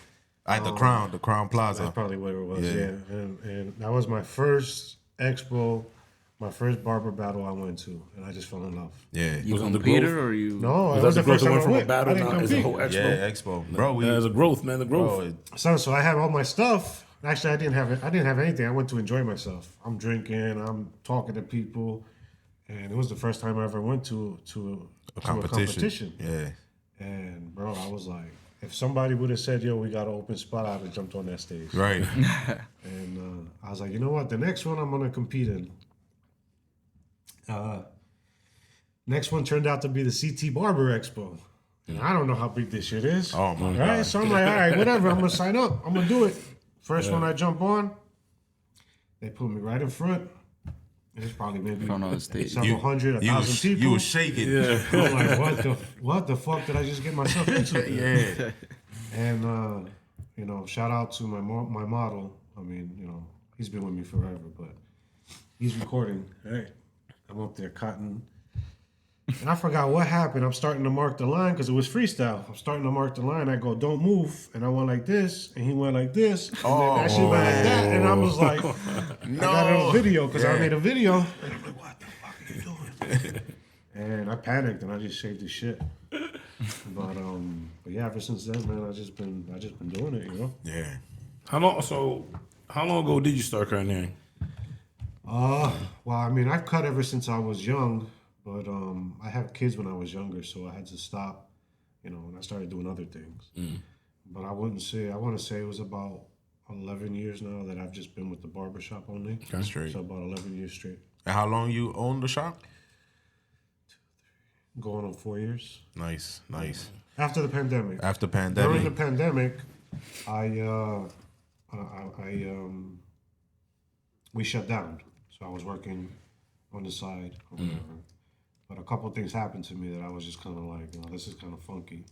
At the Crown Plaza. That's probably what it was, yeah. And that was my first expo, my first barber battle I went to, and I just fell in love. Yeah. You competed or you? No, it was the first time I went. Battle I didn't now, it's a compete. whole expo. Yeah, expo. Bro, there's a growth, man, the growth. So I had all my stuff. Actually, I didn't have anything. I went to enjoy myself. I'm drinking, I'm talking to people, and it was the first time I ever went to a competition. Yeah. And bro, I was like, if somebody would have said, yo, we got an open spot, I'd have jumped on that stage. Right. And I was like, you know what? The next one I'm going to compete in. Next one turned out to be the CT Barber Expo. And I don't know how big this shit is. Oh, my God. Right? So I'm like, all right, whatever. I'm going to sign up. I'm going to do it. First one I jump on, they put me right in front. There's probably maybe several hundred, 1,000 people. You was shaking. Yeah. I'm like, what the fuck did I just get myself into? Yeah. And, shout out to my model. I mean, he's been with me forever, but he's recording. Hey, I'm up there cutting. And I forgot what happened. I'm starting to mark the line because it was freestyle. I'm starting to mark the line. I go, don't move. And I went like this, and he went like this. And then that shit went like that. And I was like, no. I got it on video because I made a video. And I'm like, what the fuck are you doing? And I panicked and I just shaved his shit. But yeah, ever since then, man, I just been doing it, Yeah. How long ago did you start cutting hair? Well, I mean, I've cut ever since I was young. But I had kids when I was younger, so I had to stop, and I started doing other things. But I want to say it was about 11 years now that I've just been with the barbershop only. That's straight. So about 11 years straight. And how long you own the shop? 2, 3. Going on 4 years. Nice. After the pandemic. During the pandemic, we shut down. So I was working on the side or whatever. But a couple of things happened to me that I was just kind of like, this is kind of funky.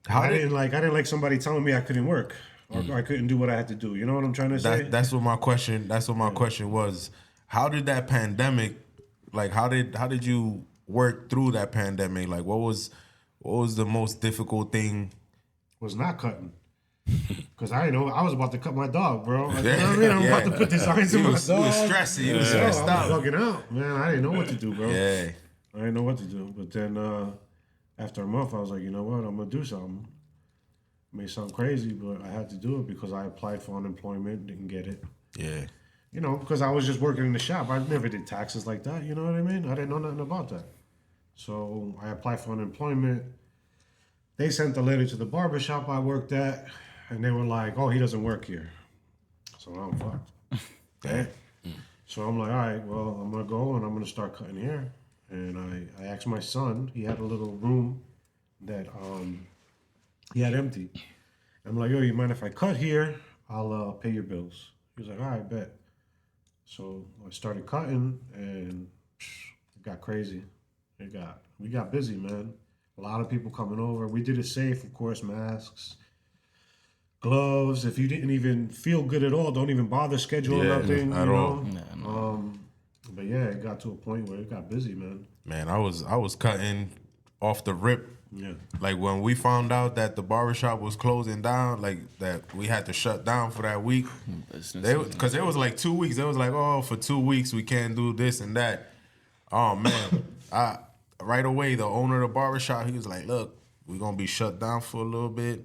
I didn't like somebody telling me I couldn't work or I couldn't do what I had to do. You know what I'm trying to say? That's what my question. That's what my question was. How did that pandemic? Like, how did you work through that pandemic? Like, what was the most difficult thing? Was not cutting. Because I didn't know I was about to cut my dog, bro. Like, you know what I mean? I'm about to put designs in my dog. He was stressing. He was stressed I out. was bugging out, man. I didn't know what to do, bro. Yeah. I didn't know what to do. But then after a month, I was like, you know what? I'm gonna do something. It may sound crazy, but I had to do it because I applied for unemployment, didn't get it. Yeah. You know, because I was just working in the shop. I never did taxes like that. You know what I mean? I didn't know nothing about that. So I applied for unemployment. They sent a letter to the barbershop I worked at, and they were like, oh, he doesn't work here. So now I'm fucked. Okay? So I'm like, all right, well, I'm going to go and I'm going to start cutting hair. And I asked my son, he had a little room that he had empty. I'm like, yo, you mind if I cut here? I'll pay your bills. He was like, all right, bet. So I started cutting, and it got crazy. We got busy, man. A lot of people coming over. We did it safe, of course, masks, gloves. If you didn't even feel good at all, don't even bother scheduling nothing at all. But yeah, it got to a point where it got busy, man. Man, I was cutting off the rip. Yeah. Like when we found out that the barbershop was closing down, like that we had to shut down for that week. Because it was like 2 weeks. They was like, oh, for 2 weeks we can't do this and that. Oh man, right away the owner of the barbershop, he was like, look, we're gonna be shut down for a little bit.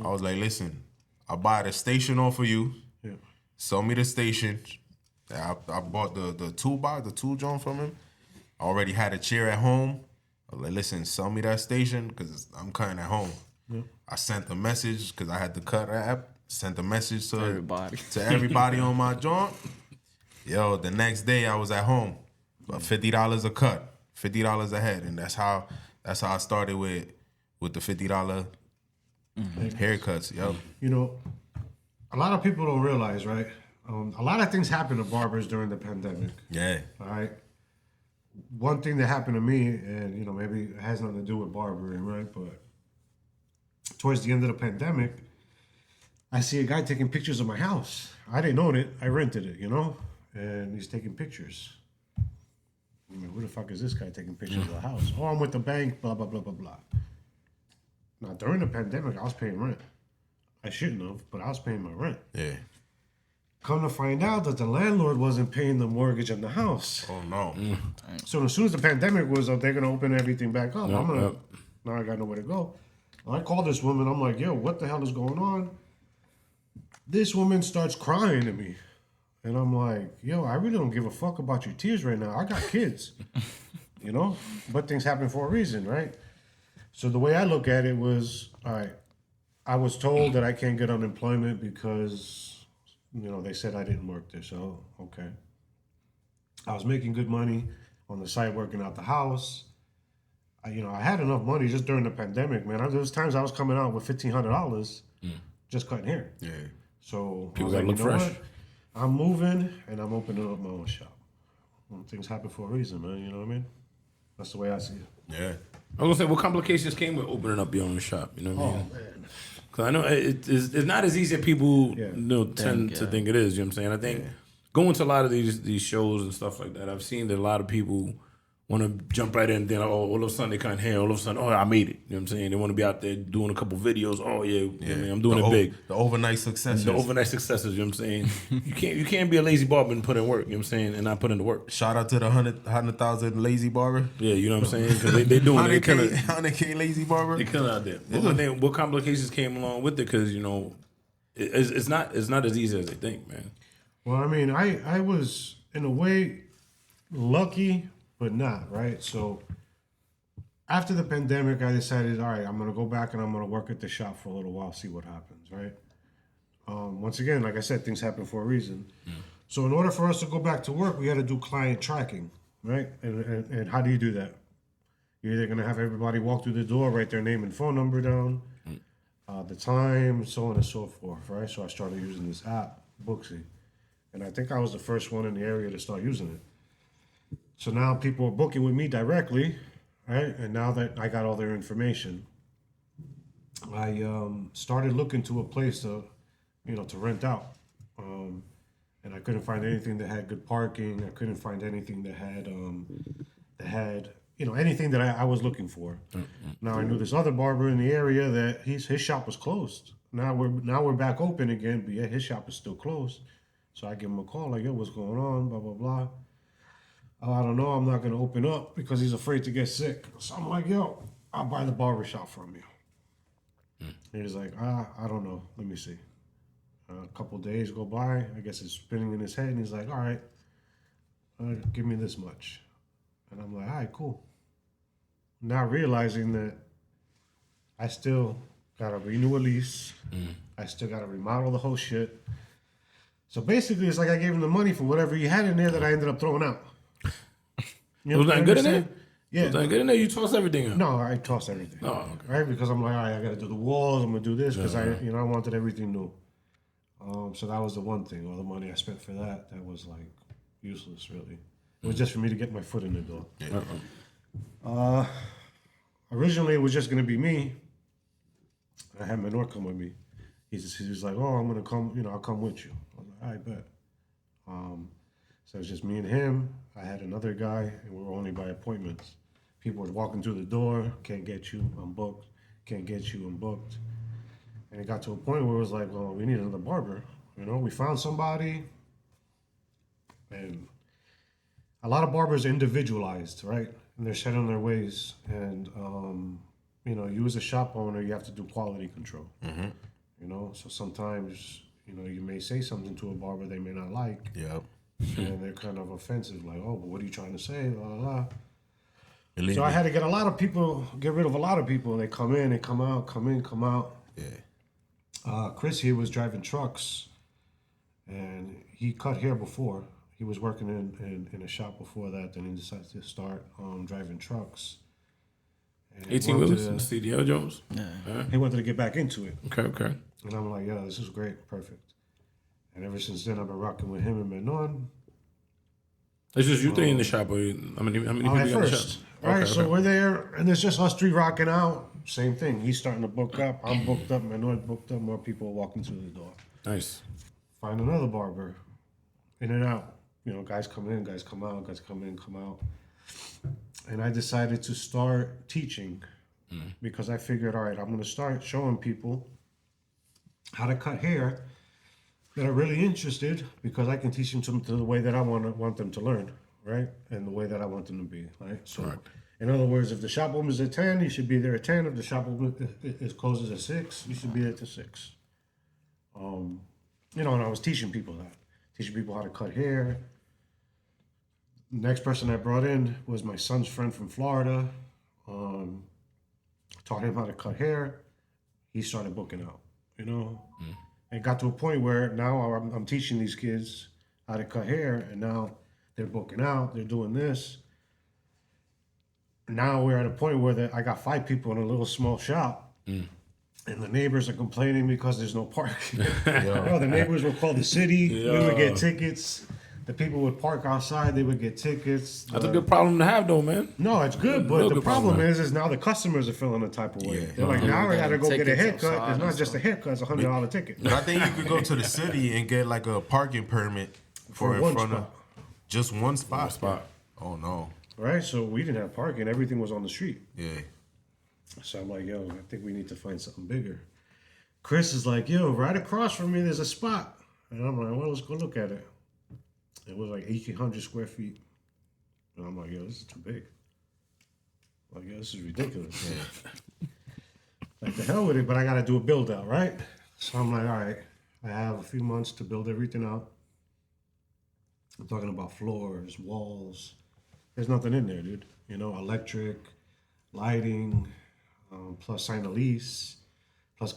I was like, listen, I'll buy the station off of you. Yeah. Sell me the station. I bought the toolbox, the tool joint from him. I already had a chair at home. I was like, listen, sell me that station because I'm cutting at home. Yeah. I sent a message because I had the cut app. Sent a message to everybody on my joint. Yo, the next day I was at home. But $50 a cut, $50 a head, and that's how I started with the $50 haircuts. Yo, you know, a lot of people don't realize, right? A lot of things happened to barbers during the pandemic. Yeah. All right. One thing that happened to me, and you know, maybe it has nothing to do with barbering, right? But towards the end of the pandemic, I see a guy taking pictures of my house. I didn't own it. I rented it, you know, and he's taking pictures. I mean, who the fuck is this guy taking pictures of the house? Oh, I'm with the bank, blah, blah, blah, blah, blah. Now, during the pandemic, I was paying rent. I shouldn't have, but I was paying my rent. Yeah. Come to find out that the landlord wasn't paying the mortgage on the house. Oh, no. So as soon as the pandemic was up, they're going to open everything back up. Now I got nowhere to go. I called this woman. I'm like, yo, what the hell is going on? This woman starts crying to me. And I'm like, yo, I really don't give a fuck about your tears right now. I got kids, you know? But things happen for a reason, right? So the way I look at it was, all right, I was told that I can't get unemployment because, you know, they said I didn't work there. So, okay. I was making good money on the side working out the house. I had enough money just during the pandemic, man. There was times I was coming out with $1,500 just cutting hair. Yeah. So people gotta look fresh. What? I'm moving and I'm opening up my own shop. Things happen for a reason, man. You know what I mean? That's the way I see it. Yeah. I was gonna say, what complications came with opening up your own shop? You know what I mean? Man. Because I know it's not as easy as people tend to think it is. You know what I'm saying? I think going to a lot of these shows and stuff like that, I've seen that a lot of people want to jump right in and then, all of a sudden they can't hair. All of a sudden, I made it. You know what I'm saying? They want to be out there doing a couple videos. Oh, yeah, you know what I mean? I'm doing it big. The overnight successes. The overnight successes, you know what I'm saying? you can't be a lazy barber and put in work, you know what I'm saying, and not put in the work. Shout out to the 100,000 lazy barber. Yeah, you know what I'm saying? Because they doing it. 100K lazy barber. They killing out there. But I think what complications came along with it? Because, you know, it's not as easy as they think, man. Well, I mean, I was, in a way, lucky, but not, right? So after the pandemic, I decided, all right, I'm going to go back and I'm going to work at the shop for a little while, see what happens, right? Once again, like I said, things happen for a reason. So in order for us to go back to work, we had to do client tracking, right? And how do you do that? You're either going to have everybody walk through the door, write their name and phone number down, the time, so on and so forth, right? So I started using this app, Booksy. And I think I was the first one in the area to start using it. So now people are booking with me directly, right? And now that I got all their information, I started looking to a place to, to rent out. And I couldn't find anything that had good parking. I couldn't find anything that had anything that I was looking for. Now I knew this other barber in the area that his shop was closed. Now we're back open again, but yeah, his shop is still closed. So I give him a call like, yo, what's going on? Blah blah blah. Oh, I don't know. I'm not gonna open up because he's afraid to get sick. So I'm like, yo, I'll buy the barbershop from you. And he's like, I don't know. Let me see. A couple days go by. I guess it's spinning in his head, and he's like, all right, give me this much. And I'm like, all right, cool. Not realizing that I still gotta renew a lease. I still gotta remodel the whole shit. So basically, it's like I gave him the money for whatever he had in there that I ended up throwing out. Was that good in there? Yeah. Was that good in there? You tossed everything out? No, I tossed everything. Oh, okay. Right? Because I'm like, all right, I gotta do the walls. I'm gonna do this because I wanted everything new. So that was the one thing. All the money I spent for that was like useless, really. It was just for me to get my foot in the door. Originally, it was just gonna be me. I had N.Y.O come with me. He was like, oh, I'm gonna come. I'll come with you. I was like, all right, bet. So it was just me and him. I had another guy, and we were only by appointments. People were walking through the door. Can't get you. I'm booked. Can't get you. I'm booked. And it got to a point where it was like, well, we need another barber. We found somebody. And a lot of barbers are individualized, right? And they're set in their ways. And, you as a shop owner, you have to do quality control. So sometimes, you may say something to a barber they may not like. Yep. And they're kind of offensive, like, oh, but what are you trying to say? Blah, blah, blah. So I had to get rid of a lot of people. They come in, they come out, come in, come out. Yeah. Chris here was driving trucks, and he cut hair before. He was working in a shop before that. Then he decided to start driving trucks. 18 wheelers and CDL Jones. Yeah. He wanted to get back into it. Okay. And I'm like, yeah, this is great, perfect. And ever since then, I've been rocking with him and N.Y.O. It's just you three in the shop. Or how many people you got in the shop? Right, so we're there, and it's just us three rocking out. Same thing. He's starting to book up. I'm booked up. N.Y.O booked up. More people are walking through the door. Nice. Find another barber. In and out. Guys come in, guys come out, guys come in, come out. And I decided to start teaching because I figured, all right, I'm going to start showing people how to cut hair that are really interested because I can teach them to the way that I want them to learn, right? And the way that I want them to be, right? So, in other words, if the shop opens at 10, you should be there at 10. If the shop closes at 6, you should be there to 6. And I was teaching people how to cut hair. Next person I brought in was my son's friend from Florida. Taught him how to cut hair. He started booking out, It got to a point where now I'm teaching these kids how to cut hair, and now they're booking out, they're doing this. Now we're at a point where I got 5 people in a little small shop, and the neighbors are complaining because there's no parking. The neighbors would call the city, we would get tickets. The people would park outside, they would get tickets. That's a good problem to have, though, man. No, it's good, but the problem is now the customers are feeling the type of way. Yeah. They're like, now I gotta go get a haircut. It's not just a haircut, it's $100 ticket. But I think you could go to the city and get like a parking permit for in front of just one spot. Oh no. Right? So we didn't have parking, everything was on the street. Yeah. So I'm like, yo, I think we need to find something bigger. Chris is like, yo, right across from me there's a spot. And I'm like, well, let's go look at it. It was like 1,800 square feet. And I'm like, yo, this is too big. Like, yo, this is ridiculous. Like, the hell with it, but I got to do a build out, right? So I'm like, all right, I have a few months to build everything out. I'm talking about floors, walls. There's nothing in there, dude. Electric, lighting, plus sign a lease. Plus,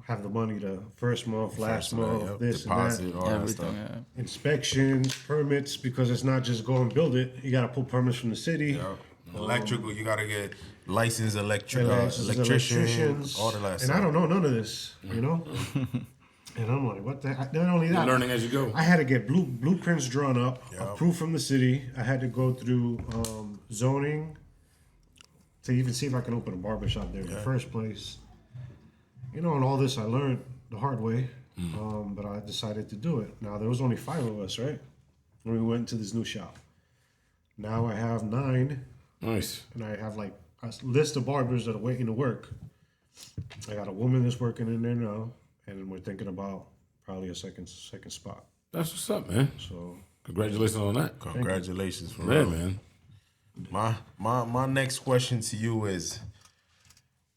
have the money to first month, last month, this deposit, and that. all Everything, that stuff. yeah. Inspections, permits, because it's not just go and build it. You got to pull permits from the city. Electrical, you got to get licensed Electricians, electricians, all the that and stuff. I don't know none of this, And I'm like, what the heck? Not only that, You're learning as you go. I had to get blueprints drawn up, approved from the city. I had to go through zoning to even see if I can open a barbershop there in the first place. and all this I learned the hard way, but I decided to do it. Now, there was only 5 of us, right? When we went to this new shop. Now I have 9. Nice. And I have like a list of barbers that are waiting to work. I got a woman that's working in there now, and we're thinking about probably a second spot. That's what's up, man. So congratulations on that. Congratulations for Yeah, real. man. My next question to you is,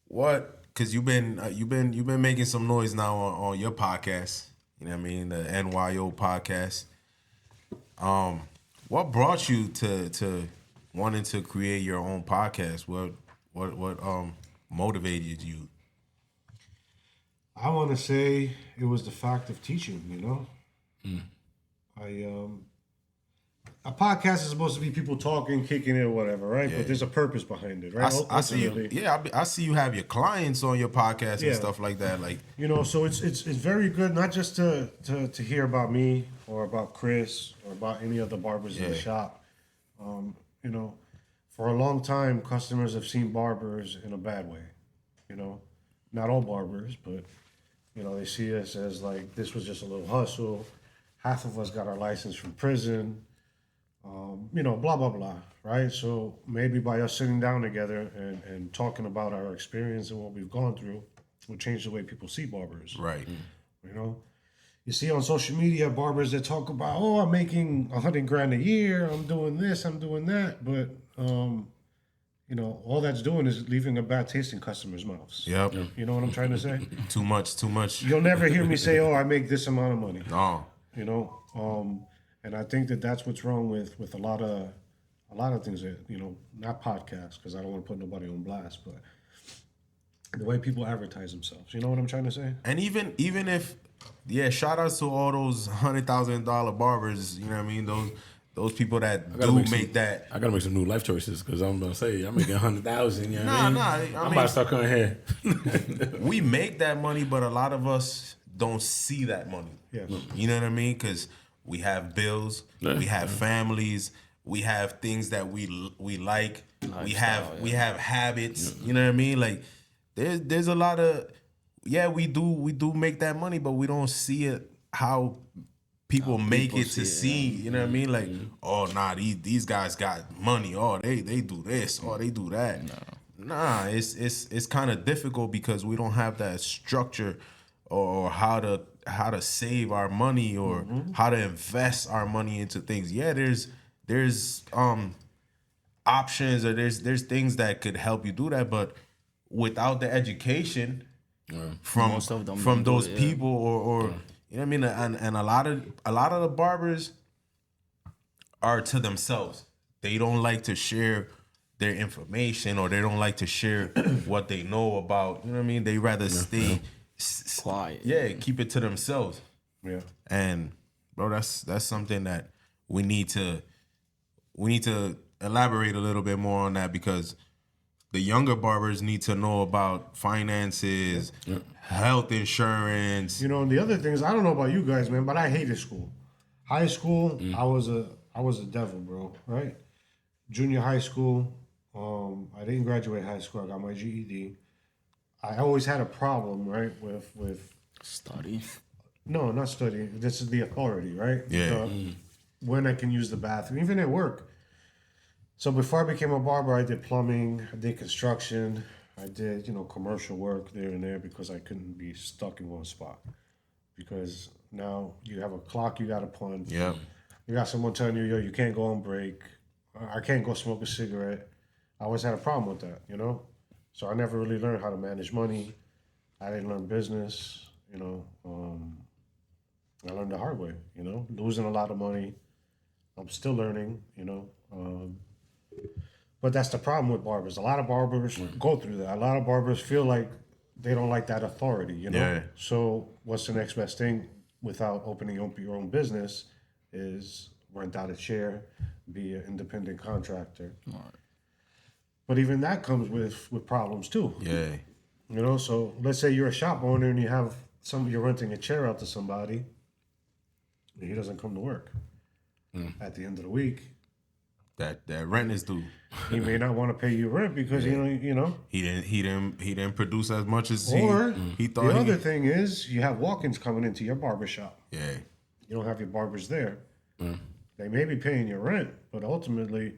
what? Because you've been making some noise now on your podcast. You know what I mean, the N.Y.O podcast. What brought you to wanting to create your own podcast? What motivated you? I want to say it was the fact of teaching. A podcast is supposed to be people talking, kicking it, or whatever, right? Yeah. But there's a purpose behind it, right? I see you. Ultimately, Yeah, I see you have your clients on your podcast Yeah. and stuff like that. Like, so it's very good not just to hear about me or about Chris or about any of the barbers in the Yeah. shop. For a long time, customers have seen barbers in a bad way. Not all barbers, but they see us as like this was just a little hustle. Half of us got our license from prison. Blah blah blah, right? So maybe by us sitting down together and talking about our experience and what we've gone through, will change the way people see barbers. right. You see on social media barbers that talk about, oh, I'm making $100,000 a year, I'm doing this, I'm doing that, but all that's doing is leaving a bad taste in customers' mouths. Yep. You know what I'm trying to say? Too much. You'll never hear me say, oh, I make this amount of money. No. And I think that that's what's wrong with a lot of things that not podcasts, because I don't want to put nobody on blast, but the way people advertise themselves. You know what I'm trying to say? And even if, shout outs to all those $100,000 barbers. You know what I mean? Those people that do make that. I gotta make some new life choices because I'm gonna say I'm making 100,000. You know what I mean? I I'm mean, about to start coming here. we make that money, but a lot of us don't see that money. Yes. You know what I mean? Because we have bills, we have families, we have things that we like, we have habits. You know what I mean? Like there's a lot of we do make that money, but we don't see it how people make it to see. You know what I mean? Like, oh nah, these guys got money. Oh, they do this. Oh, they do that. Nah, it's kind of difficult because we don't have that structure or how to save our money or how to invest our money into things. Yeah, there's options or there's things that could help you do that, but without the education from Most of them from don't do those it, people or you know what I mean, and a lot of the barbers are to themselves. They don't like to share their information or they don't like to share what they know about. You know what I mean? They rather stay Quiet. Yeah, keep it to themselves. Yeah. And bro, that's something that we need to elaborate a little bit more on that because the younger barbers need to know about finances, health insurance. And the other thing is, I don't know about you guys, man, but I hated school. High school, I was a devil, bro. Right? Junior high school, I didn't graduate high school. I got my GED. I always had a problem, right, with Study. no, not studying. This is the authority, right? Yeah. When I can use the bathroom, even at work. So before I became a barber, I did plumbing, I did construction, I did, commercial work there and there because I couldn't be stuck in one spot. Because now you have a clock you got to punch. Yeah. You got someone telling you, yo, you can't go on break. I can't go smoke a cigarette. I always had a problem with that, So I never really learned how to manage money. I didn't learn business, I learned the hard way, losing a lot of money. I'm still learning, but that's the problem with barbers. A lot of barbers go through that. A lot of barbers feel like they don't like that authority, Yeah. So what's the next best thing without opening up your own business is rent out a chair, be an independent contractor. Right. But even that comes with problems too. Yeah. So let's say you're a shop owner and you're renting a chair out to somebody and he doesn't come to work. At the end of the week, That rent is due. He may not want to pay you rent because you know. He didn't produce as much as Or he thought. the other thing is you have walk-ins coming into your barbershop. Yeah. You don't have your barbers there. They may be paying your rent, but ultimately,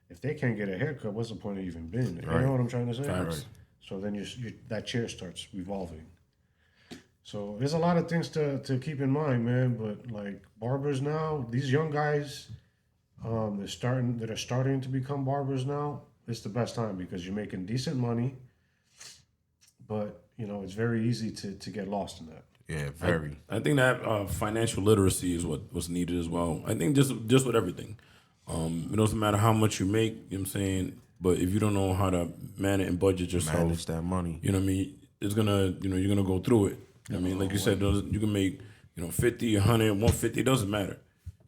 if they can't get a haircut, what's the point of even being there? You know what I'm trying to say? Right. So then that chair starts revolving. So there's a lot of things to keep in mind, man. But like barbers now, these young guys, that are starting to become barbers now. It's the best time because you're making decent money, but you know it's very easy to get lost in that. Yeah, very. I think that financial literacy is what's needed as well. I think just with everything. It doesn't matter how much you make, you know what I'm saying, but if you don't know how to manage and budget yourself, Manage that money. you know what I mean, it's gonna, you're gonna go through it. I mean, like you said, you can make, 50, 100, 150, it doesn't matter.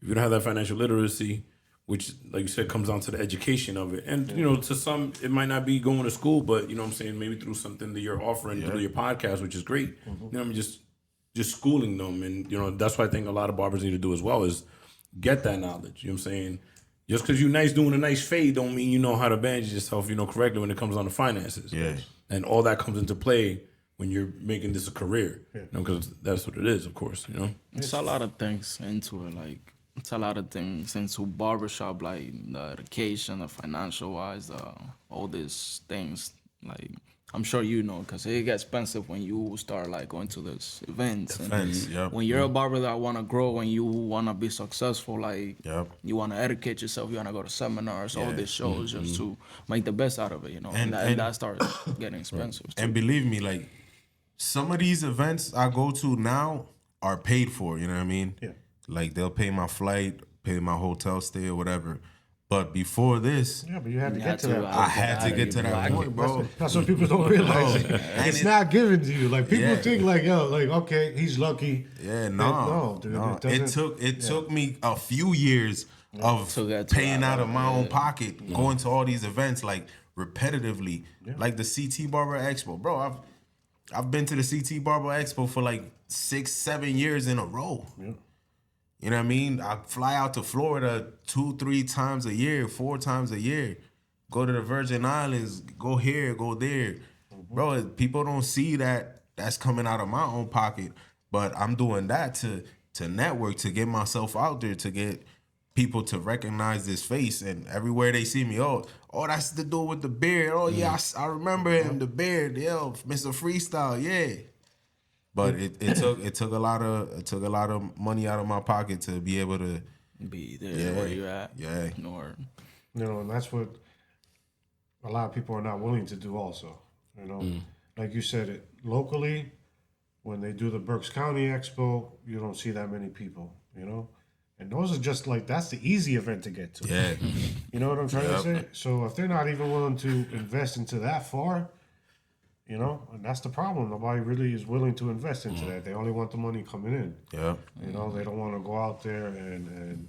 If you don't have that financial literacy, which, like you said, comes down to the education of it. And, to some, it might not be going to school, but, you know what I'm saying, maybe through something that you're offering through your podcast, which is great. You know what I mean, just schooling them. And, that's what I think a lot of barbers need to do as well is get that knowledge. You know what I'm saying? Just because you're nice doing a nice fade don't mean you know how to manage yourself, correctly when it comes on the finances. Yeah. And all that comes into play when you're making this a career. Because that's what it is, of course, It's a lot of things into it, like it's a lot of things into barbershop, like the education, the financial wise, all these things. Like I'm sure because it gets expensive when you start like going to these events. And when you're a barber that want to grow and you want to be successful, like you want to educate yourself, you want to go to seminars, all these shows just to make the best out of it, and that starts getting expensive. Too. And believe me, like some of these events I go to now are paid for. You know what I mean? Yeah. Like they'll pay my flight, pay my hotel stay or whatever. But before this, but you had to get to that. I had to get to that point, bro. That's what people don't realize. It's not given to you. Like people think, like okay, he's lucky. Yeah, no, dude, it took me a few years of paying out of my own pocket, going to all these events like repetitively, like the CT Barber Expo, bro. I've been to the CT Barber Expo for like 6-7 years in a row. Yeah. You know what I mean? I fly out to Florida 2-3 times a year, 4 times a year. Go to the Virgin Islands, go here, go there. Bro, people don't see that that's coming out of my own pocket. But I'm doing that to network, to get myself out there, to get people to recognize this face. And everywhere they see me, oh, that's the dude with the beard. Oh, yeah, I remember him, the beard. Yo, Mr. Freestyle, yeah. But it took a lot of money out of my pocket to be able to be there where you at. Yeah. And that's what a lot of people are not willing to do also. Like you said, it locally, when they do the Berks County Expo, you don't see that many people, And those are just like, that's the easy event to get to. Yeah. You know what I'm trying to say? So if they're not even willing to invest into that far, and that's the problem. Nobody really is willing to invest into that. They only want the money coming in. Yeah. They don't want to go out there and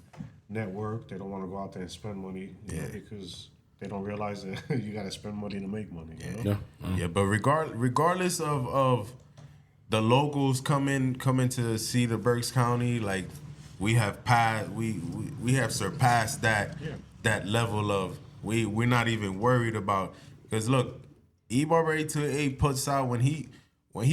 network. They don't want to go out there and spend money because they don't realize that you got to spend money to make money. Yeah, but regardless of the locals coming to see the Berks County, like we have surpassed that level of we're not even worried about, because look, E-Barber A2A puts out when he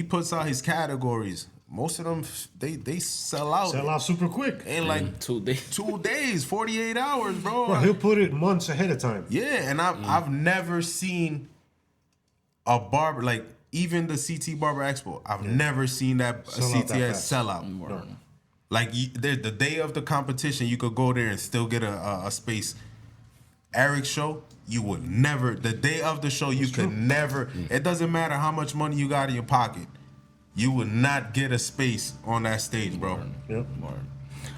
puts out his categories, most of them they sell out super quick in like 2 days, 2 days, 48 hours, bro. He'll put it months ahead of time. Yeah, and I've never seen a barber, like even the CT Barber Expo, I've never seen that CTS sell out. No. Like the day of the competition, you could go there and still get a space. Eric's show, you would never. The day of the show, you could never. It doesn't matter how much money you got in your pocket, you would not get a space on that stage, bro. Yep.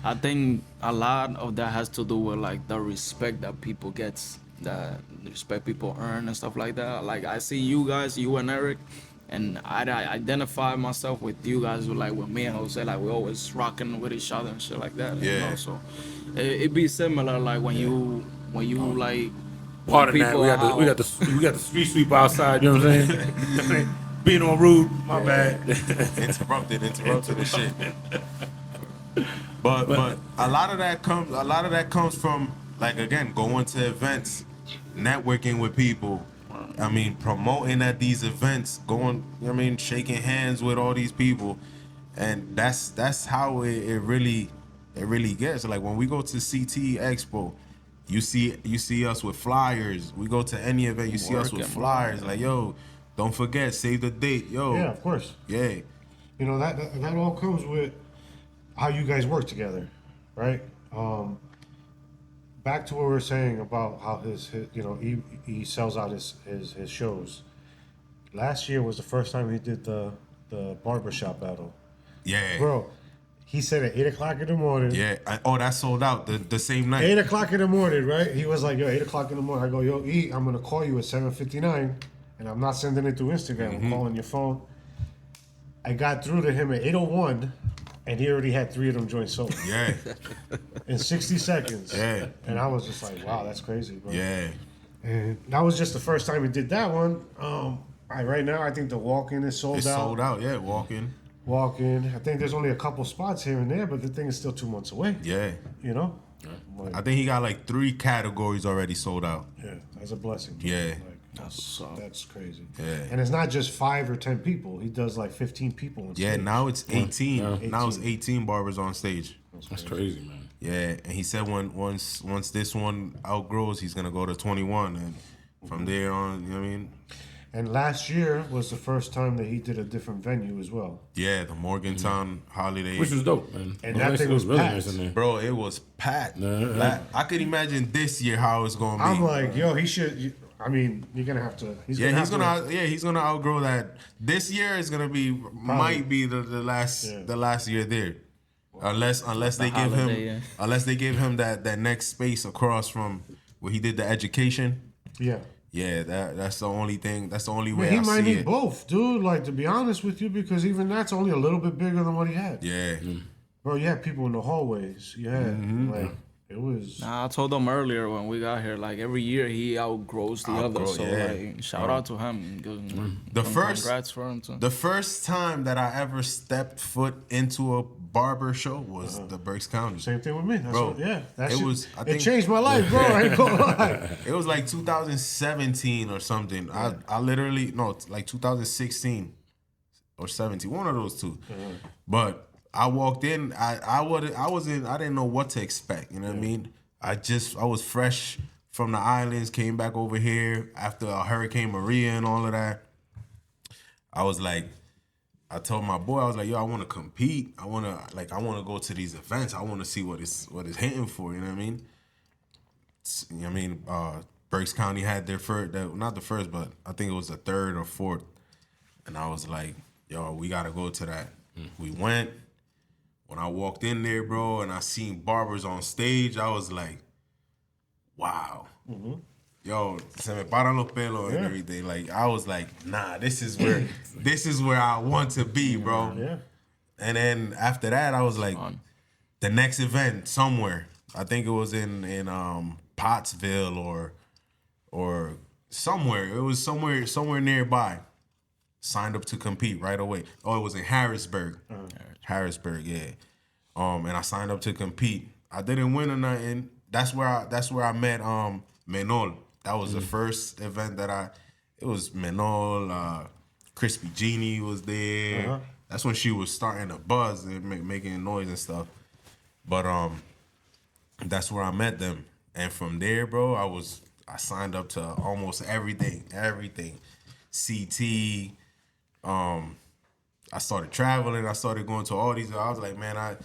I think a lot of that has to do with like the respect that people get, the respect people earn and stuff like that. Like I see you guys, you and Eric, and I identify myself with you guys, like with me and Jose, like we always rocking with each other and shit like that. Yeah. So it be similar, like when you like. Part of that, we got the street sweep outside. You know what I'm saying? Being on rude, my bad. Interrupted the shit. But a lot of that comes from like again, going to events, networking with people. I mean, promoting at these events, going, I mean, shaking hands with all these people, and that's how it really gets. Like when we go to CT Expo, you see us with flyers. We go to any event, you see us with flyers. Like, yo, don't forget, save the date, yo. Yeah, of course. Yeah, You know that all comes with how you guys work together, right? Back to what we were saying about how his you know he sells out his shows. Last year was the first time he did the barbershop battle, yeah, bro. He said at 8 o'clock in the morning. yeah. That sold out the same night. 8 o'clock in the morning, right? He was like, yo, 8 o'clock in the morning. I go, yo, E, I'm gonna call you at 7:59, and I'm not sending it through Instagram. I'm calling your phone. I got through to him at 8:01, and he already had 3 of them joints sold. Yeah, In 60 seconds. Yeah. And I was just like, wow, that's crazy, bro. yeah. And that was just the first time he did that one. Right now, I think the walk-in is sold It's out. sold out. Yeah, walk-in. Walk-in. I think there's only a couple spots here and there, but the thing is still 2 months away. Yeah. You know? I Like, think he got like 3 categories already sold out. yeah, that's a blessing. Yeah. Like, that's crazy. Yeah. And it's not just 5 or 10 people. He does like 15 people on Yeah, stage. now it's 18. Yeah. Now it's 18 barbers on stage. That's crazy, man. Yeah, and he said once this one outgrows, he's gonna go to 21, and from there on, you know what I mean? And last year was the first time that he did a different venue as well. Yeah, the Morgantown Holiday. Which was dope, man. And It that was thing nice- it was was really packed. nice in there. Bro, it was packed. Yeah. I could imagine this year how it's gonna be. I'm like, yo, he should. I mean, you're gonna have to. He's yeah, gonna. he's gonna outgrow that. This year is gonna be might be the last Yeah. the last year there, unless they give him holiday, yeah. unless they give him that next space across from where he did the education. Yeah. Yeah, that's the only thing. That's the only way He I might see need it. both, dude. Like, to be honest with you, because even that's only a little bit bigger than what he had. Yeah, Bro, you had people in the hallways. You had like it was. Nah, I told him earlier when we got here, like every year he outgrows the Outgrow, other. So yeah. like, shout out to him. Good, The first- congrats for him too. the first time that I ever stepped foot into a barber show was the Berks County. Same thing with me. That's Bro, what, yeah, that it shit, was- I it think- changed my life, bro. I ain't gonna lie. It was like 2017 or something. I literally no, it's like 2016 or 17, one of those two. But I walked in. I didn't know what to expect. You know what I mean? I was fresh from the islands, came back over here after Hurricane Maria and all of that. I was like, I told my boy, I was like, yo, I want to compete. I want to go to these events. I want to see what it's hitting for. You know what I mean? You know what I mean? Berks County had their first, not the first, but I think it was the 3rd or 4th. And I was like, yo, we got to go to that. We went. When I walked in there, bro, and I seen barbers on stage, I was like, wow. Yo, se me paran los pelos and everything. Like, I was like, nah, this is where I want to be, bro. Yeah. And then after that, I was like, the next event somewhere. I think it was in Pottsville or somewhere. It was somewhere nearby. Signed up to compete right away. Oh, it was in Harrisburg. Harrisburg, yeah. And I signed up to compete. I didn't win or nothing. That's where I met Menol. That was the first event that it was Menol, Crispy Genie was there. That's when she was starting to buzz and making noise and stuff. But that's where I met them. And from there, bro, I signed up to almost everything. CT. I started traveling. I started going to all these. I was like, man,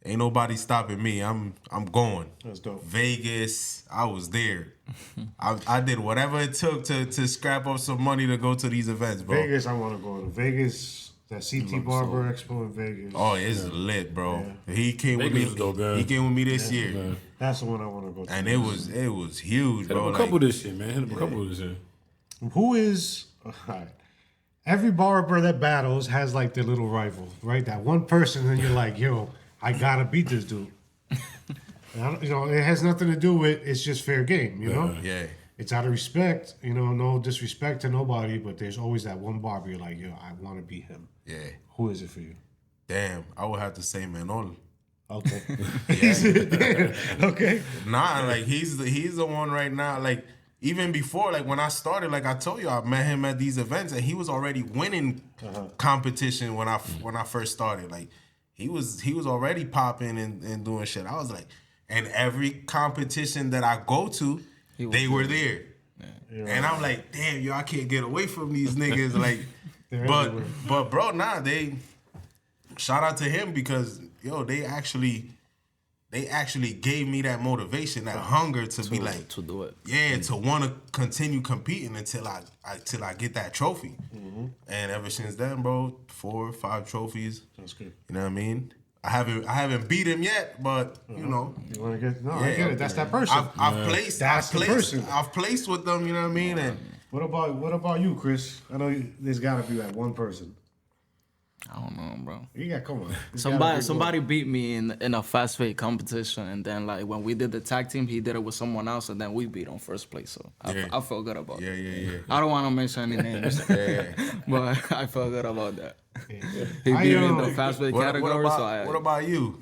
ain't nobody stopping me. I'm going. That's dope. Vegas, I was there. I did whatever it took to scrap up some money to go to these events, bro. Vegas, I want to go to Vegas. That CT Barber Expo in Vegas. Oh, it's lit, bro. He came Vegas with me. was dope, yeah. He came with me this year, Man. That's the one I want to go to. and it was huge, Hit bro. up a couple this year, man. Hit up a couple this year. Who is every barber that battles has like their little rival, right? That one person, and you're like, yo, I gotta beat this dude. And it has nothing to do with it's just fair game, you know? Yeah. It's out of respect, no disrespect to nobody, but there's always that one barber you're like, yo, I want to beat him. Yeah. Who is it for you? Damn, I would have to say Menol. Okay. Okay. Nah, like he's the one right now. Like even before, like when I started, like I told you, I met him at these events, and he was already winning competition when I first started. Like he was already popping and doing shit. I was like, and every competition that I go to, they were there. Yeah. And I'm like, damn, yo, I can't get away from these niggas. Like, but bro, nah, they shout out to him because yo, they actually gave me that motivation, that hunger to be like to do it. Yeah, to want to continue competing until I get that trophy. And ever since then, bro, 4 or 5 trophies. That's good. You know what I mean? I haven't beat him yet, but you know. You want to get? No, I get it. That's that person. I've placed with them. You know what I mean? And what about you, Chris? I know there's got to be like one person. I don't know, bro. You got come on. Somebody beat me in a fast weight competition, and then like when we did the tag team, he did it with someone else, and then we beat him first place. So I felt good about that. Yeah. I don't want to mention any names, but I felt good about that. He beat me in the fast weight category. What about you?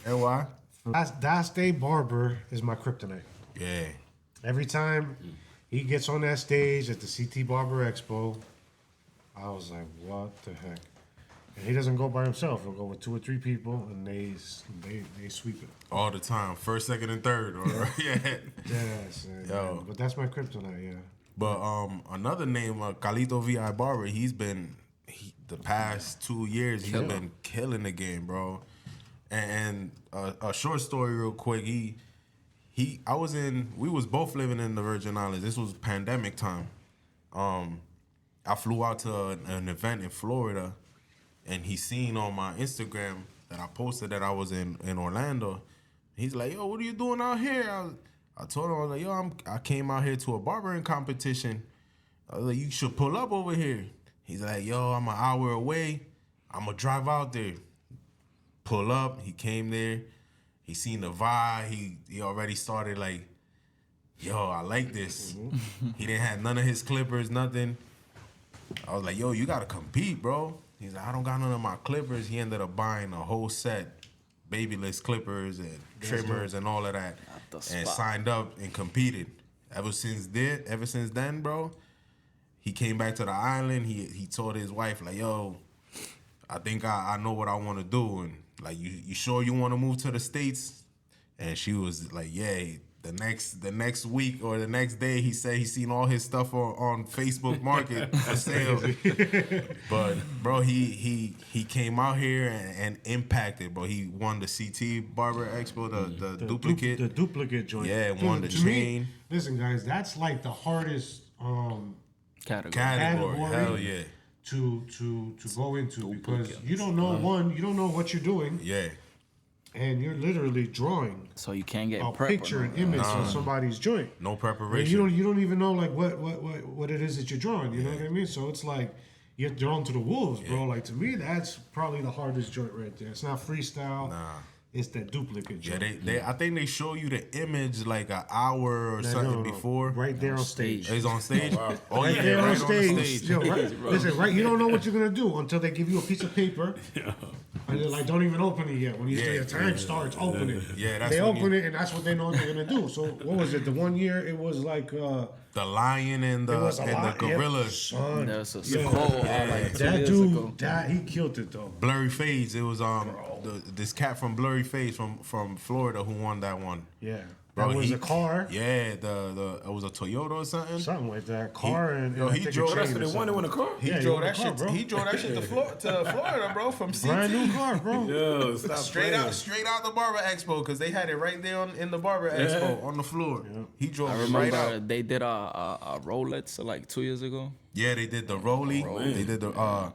N.Y? That's Day Barber is my kryptonite. Yeah. Every time he gets on that stage at the CT Barber Expo, I was like, what the heck? And he doesn't go by himself. He'll go with 2 or 3 people, and they sweep it all the time, first, second, and third. Or Yes, Yo. But that's my kryptonite. Yeah. But another name, Carlito V.I. Barber, the past 2 years, he's been killing the game, bro. And a short story real quick, we was both living in the Virgin Islands. This was pandemic time. I flew out to an event in Florida, and he seen on my Instagram that I posted that I was in Orlando. He's like, yo, what are you doing out here? I told him, I was like, yo, I came out here to a barbering competition. I was like, you should pull up over here. He's like, yo, I'm an hour away. I'm going to drive out there. Pull up. He came there. He seen the vibe. He already started like, yo, I like this. He didn't have none of his clippers, nothing. I was like, yo, you got to compete, bro. He's like, I don't got none of my clippers. He ended up buying a whole set, babyless clippers and trimmers and all of that, and signed up and competed. Ever since then, bro, he came back to the island. He told his wife, like, yo, I think I know what I want to do. And like, you sure you want to move to the States? And she was like, yeah. The next week or the next day, he said he seen all his stuff on Facebook Market for sale. But bro, he came out here and impacted, bro. He won the CT Barber Expo, the duplicate, the duplicate joint. Yeah, won the chain. Listen, guys, that's like the hardest category. Hell yeah. To go into because you don't know you don't know what you're doing. Yeah. And you're literally drawing, so you can't get a picture, an image on somebody's joint. No preparation. And you don't even know like what it is that you're drawing. You know what I mean? So it's like you're thrown to the wolves, bro. Like to me, that's probably the hardest joint right there. It's not freestyle. Nah. It's that duplicate joint. Yeah, I think they show you the image like an hour or something before. Right there on stage. It's on stage? Oh, wow. Right there on stage. Yo, listen, right, you don't know what you're going to do until they give you a piece of paper. And they're like, don't even open it yet. When your time starts, open it. Yeah, that's they open it, and that's what they know they're going to do. So what was it? The one year, it was like... the lion and the gorilla. Son. That's a that dude, he killed it though. Blurry Fades. It was this cat from Blurry Fades from Florida who won that one. Yeah. Bro, that was a car. Yeah, it was a Toyota or something. Something like that. Car and he drove. That's what they wanted in a car. He drove that shit. He drove that shit to Florida, bro. From CT. Brand new car, bro. Yo, straight out the Barber Expo because they had it right there in the Barber Expo on the floor. Yeah. He drove right out. They did a Rolex like 2 years ago. Yeah, they did the Rolly. They did the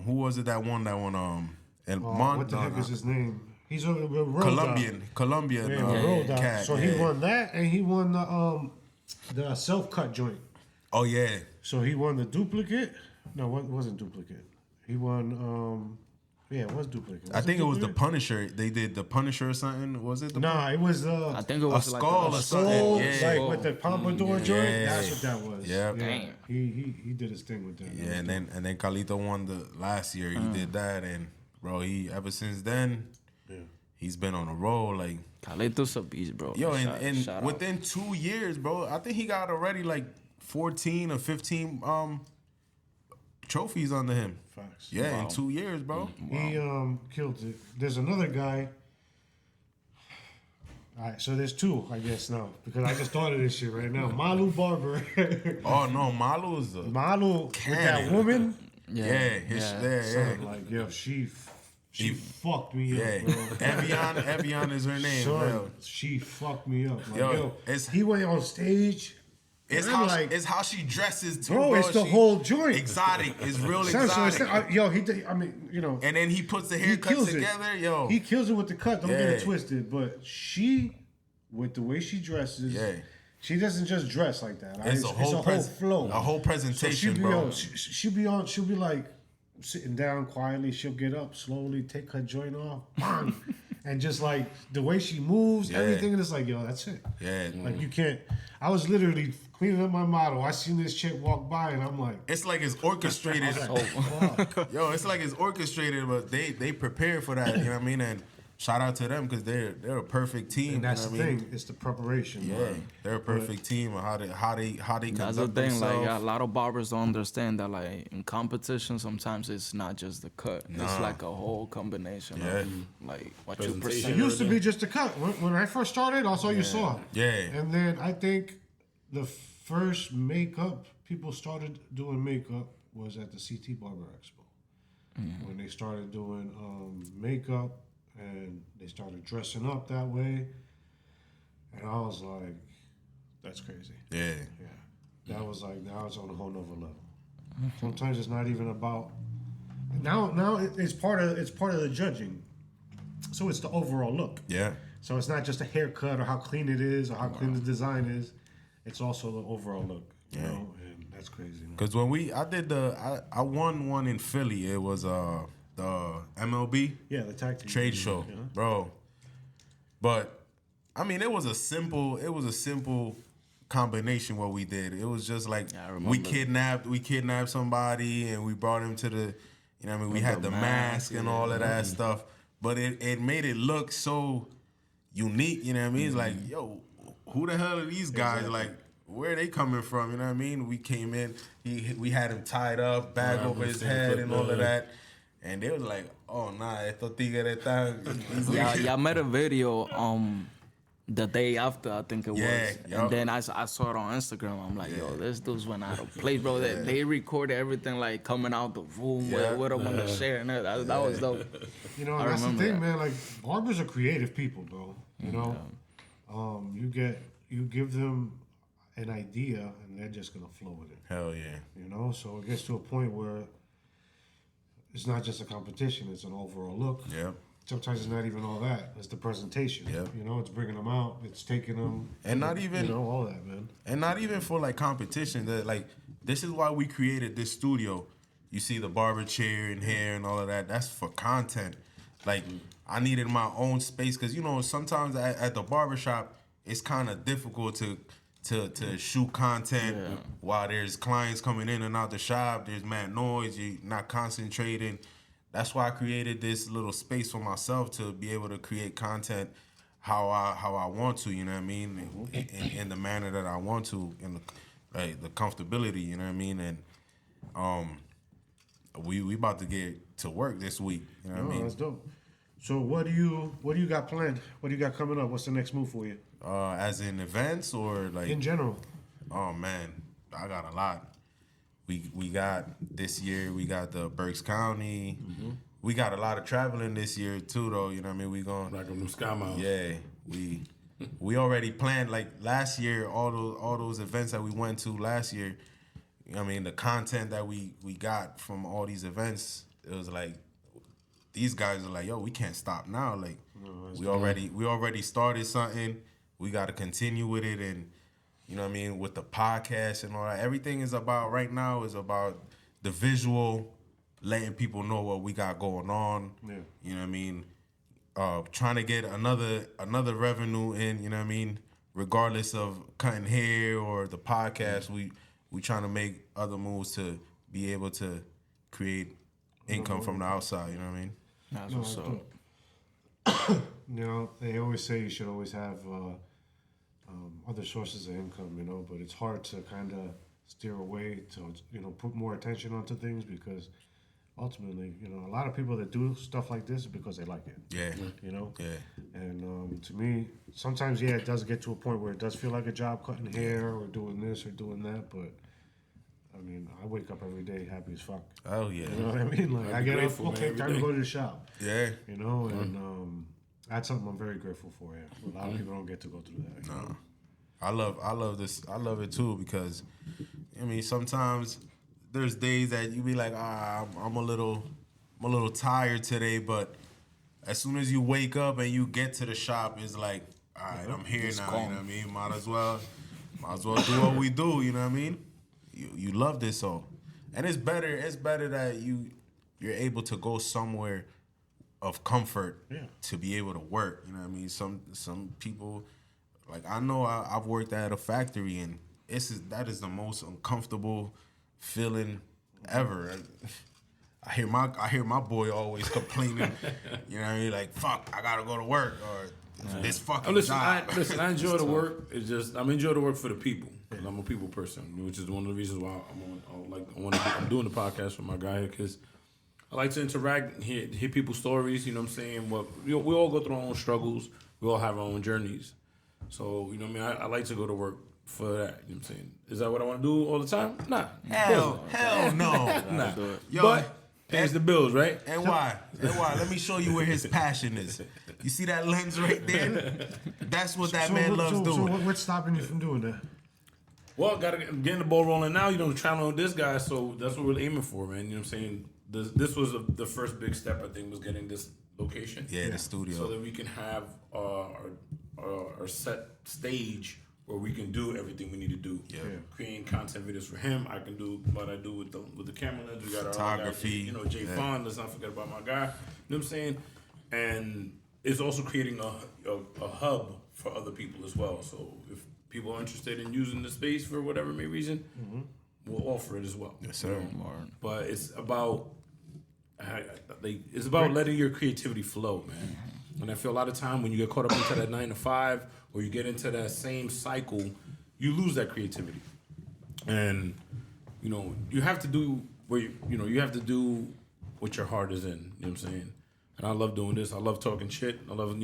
who was it that won and what the heck is his name? He's a Colombian cat. So he won that, and he won the self-cut joint. Oh yeah. So he won the duplicate. No, it wasn't duplicate. He won. It was duplicate. I think it was the Punisher. They did the Punisher or something. Was it? It was. I think it was a like skull or something. Yeah. Like with the pompadour joint. That's what that was. Yeah. Damn. He did his thing with that. Yeah, and then Carlito won the last year. He did that, and bro, he ever since then. he's been on a roll. Like Carlitos a beast, bro. yo, Shout and out. within 2 years, bro, I think he got already like 14 or 15 trophies under him. Facts. Yeah, in 2 years, bro. He killed it. There's another guy. All right, so there's two, I guess now, because I just thought of this shit right now. Malu Barber. Oh no, Malu is a Malu with that cannon. woman. yeah. Like yo, she fucked me Yeah, up, bro. Evian is her name, Son, bro. she fucked me up. Like, Yo, he went on stage. It's and how I'm like, it's how she dresses too, bro, bro. it's the whole joint. Exotic. It's real Son, so exotic. it's not, yo, he did, I mean, you know, And then he puts the he haircut kills together, it. yo. He kills it with the cut. Don't get Yeah. it twisted. But she, with the way she dresses, Yeah. she doesn't just dress like that. It's a whole flow, a whole presentation, she'll be bro. on, she'll be on. She'll be like sitting down quietly. She'll get up slowly, take her joint off, bang, and just like the way she moves, everything. And it's like, yo, that's it. Yeah. Like you can't. I was literally cleaning up my model. I seen this chick walk by, and I'm like, It's like it's orchestrated. fuck. Yo, it's like it's orchestrated, but they prepare for that. You know what I mean? And shout out to them because they're a perfect team. And that's you know the what I mean? thing. It's the preparation. Yeah, man. they're a perfect team. And how they conduct That's the thing. themselves. Like a lot of barbers don't understand that. Like in competition, sometimes it's not just the cut. It's like a whole combination of like what you It present. used to be just a cut. When I first started, that's all you saw. Yeah. And then I think the first makeup people started doing makeup was at the CT Barber Expo. When they started doing makeup and they started dressing up that way. And I was like, that's crazy. Yeah. Yeah. That was like, now it's on a whole nother level. Sometimes it's not even about, now it's part of the judging. So it's the overall look. Yeah. So it's not just a haircut or how clean it is or how clean the design is. It's also the overall look. You know, and that's crazy. Man. Because when I won one in Philly. It was the MLB Yeah, the tag team trade show, yeah. bro. But I mean, it was a simple combination what we did. It was just like we kidnapped somebody and we brought him to the, you know what I mean, we had the mask and all of that stuff. But it made it look so unique, you know what I mean? It's like, yo, who the hell are these guys? Exactly. Like, where are they coming from? You know what I mean? We came in, we had him tied up, bag over his head and all of that. And they was like, oh, nah, estos tigres están... Yeah, I made a video the day after, I think it was. yup. And then I saw it on Instagram. I'm like, yo, this dude's went out of place, bro. They recorded everything like coming out the room with them on the chair and that was dope. You know, I that's the remember thing, that. man. Like barbers are creative people, bro. You know, you give them an idea and they're just gonna flow with it. Hell yeah. You know, so it gets to a point where it's not just a competition; it's an overall look. Yep. Sometimes it's not even all that; it's the presentation. Yep. You know, it's bringing them out, it's taking them, And not even... you know, all that, man. And not even for like competition. That like this is why we created this studio. You see the barber chair and hair and all of that. That's for content. Like I needed my own space because you know sometimes at the barbershop it's kind of difficult to shoot content while there's clients coming in and out the shop. There's mad noise. You're not concentrating. That's why I created this little space for myself to be able to create content how I want to, you know what I mean, in the manner that I want to, in the comfortability, you know what I mean, and we about to get to work this week, you know what I mean. That's dope. So what do you got planned? What do you got coming up? What's the next move for you? As in events or like In general. Oh man, I got a lot. We got this year. We got the Berks County. We got a lot of traveling this year too, though. You know what I mean? We going Like a new Sky Mile. Yeah, we already planned like last year. All those events that we went to last year. You know what I mean? The content that we got from all these events, it was like these guys are like, yo, we can't stop now. Like we already started something. We got to continue with it, and you know what I mean, with the podcast and all that. Everything is about right now is about the visual, letting people know what we got going on. Yeah. You know what I mean? Trying to get another revenue in, you know what I mean? Regardless of cutting hair or the podcast, we trying to make other moves to be able to create income from the outside, you know what I mean? That's what's up. They always say you should always have other sources of income, but it's hard to kind of steer away to, put more attention onto things because ultimately, a lot of people that do stuff like this is because they like it. Yeah. Yeah. And to me, sometimes, it does get to a point where it does feel like a job cutting hair or doing this or doing that, but I mean, I wake up every day happy as fuck. Oh, yeah. You know what I mean? Like, I get up, okay, time to go to the shop. Yeah. And that's something I'm very grateful for, A lot of people don't get to go through that. No. I love this. I love it too because, I mean, sometimes there's days that you be like, I'm a little tired today, but as soon as you wake up and you get to the shop, it's like, all right, I'm here now. You know what I mean? Might as well do what we do. You know what I mean? You love this so, and it's better that you're able to go somewhere of comfort to be able to work. You know what I mean? Some people, like I know I've worked at a factory and that is the most uncomfortable feeling ever. I hear my boy always complaining. You know what I mean? Like, fuck, I gotta go to work or this fucking job. I enjoy the work. It's just I enjoy the work for the people. Cause I'm a people person, which is one of the reasons why I'm doing the podcast with my guy here because I like to interact, hear people's stories. You know what I'm saying? We all go through our own struggles. We all have our own journeys. So you know what I mean. I like to go to work for that. You know what I'm saying? Is that what I want to do all the time? Nah. Hell no. Nah. Yo, but pays the bills, right? N.Y, let me show you where his passion is. You see that lens right there? That's what that man loves doing. So what's stopping you from doing that? Well, gotta get the ball rolling now. Trying on this guy, so that's what we're aiming for, man. You know what I'm saying? This was the first big step, I think, was getting this location. Yeah, the studio. So that we can have our set stage where we can do everything we need to do. Yeah. Creating content videos for him. I can do what I do with the camera lens. We got our photography. Guy, Jay Fon. Let's not forget about my guy. You know what I'm saying? And it's also creating a hub for other people as well. So if people are interested in using the space for whatever may reason, we'll offer it as well. Yes, sir. But it's about letting your creativity flow, man. And I feel a lot of time when you get caught up into that 9 to 5 or you get into that same cycle, you lose that creativity. And you have to do you have to do what your heart is in. You know what I'm saying? And I love doing this. I love talking shit. I love,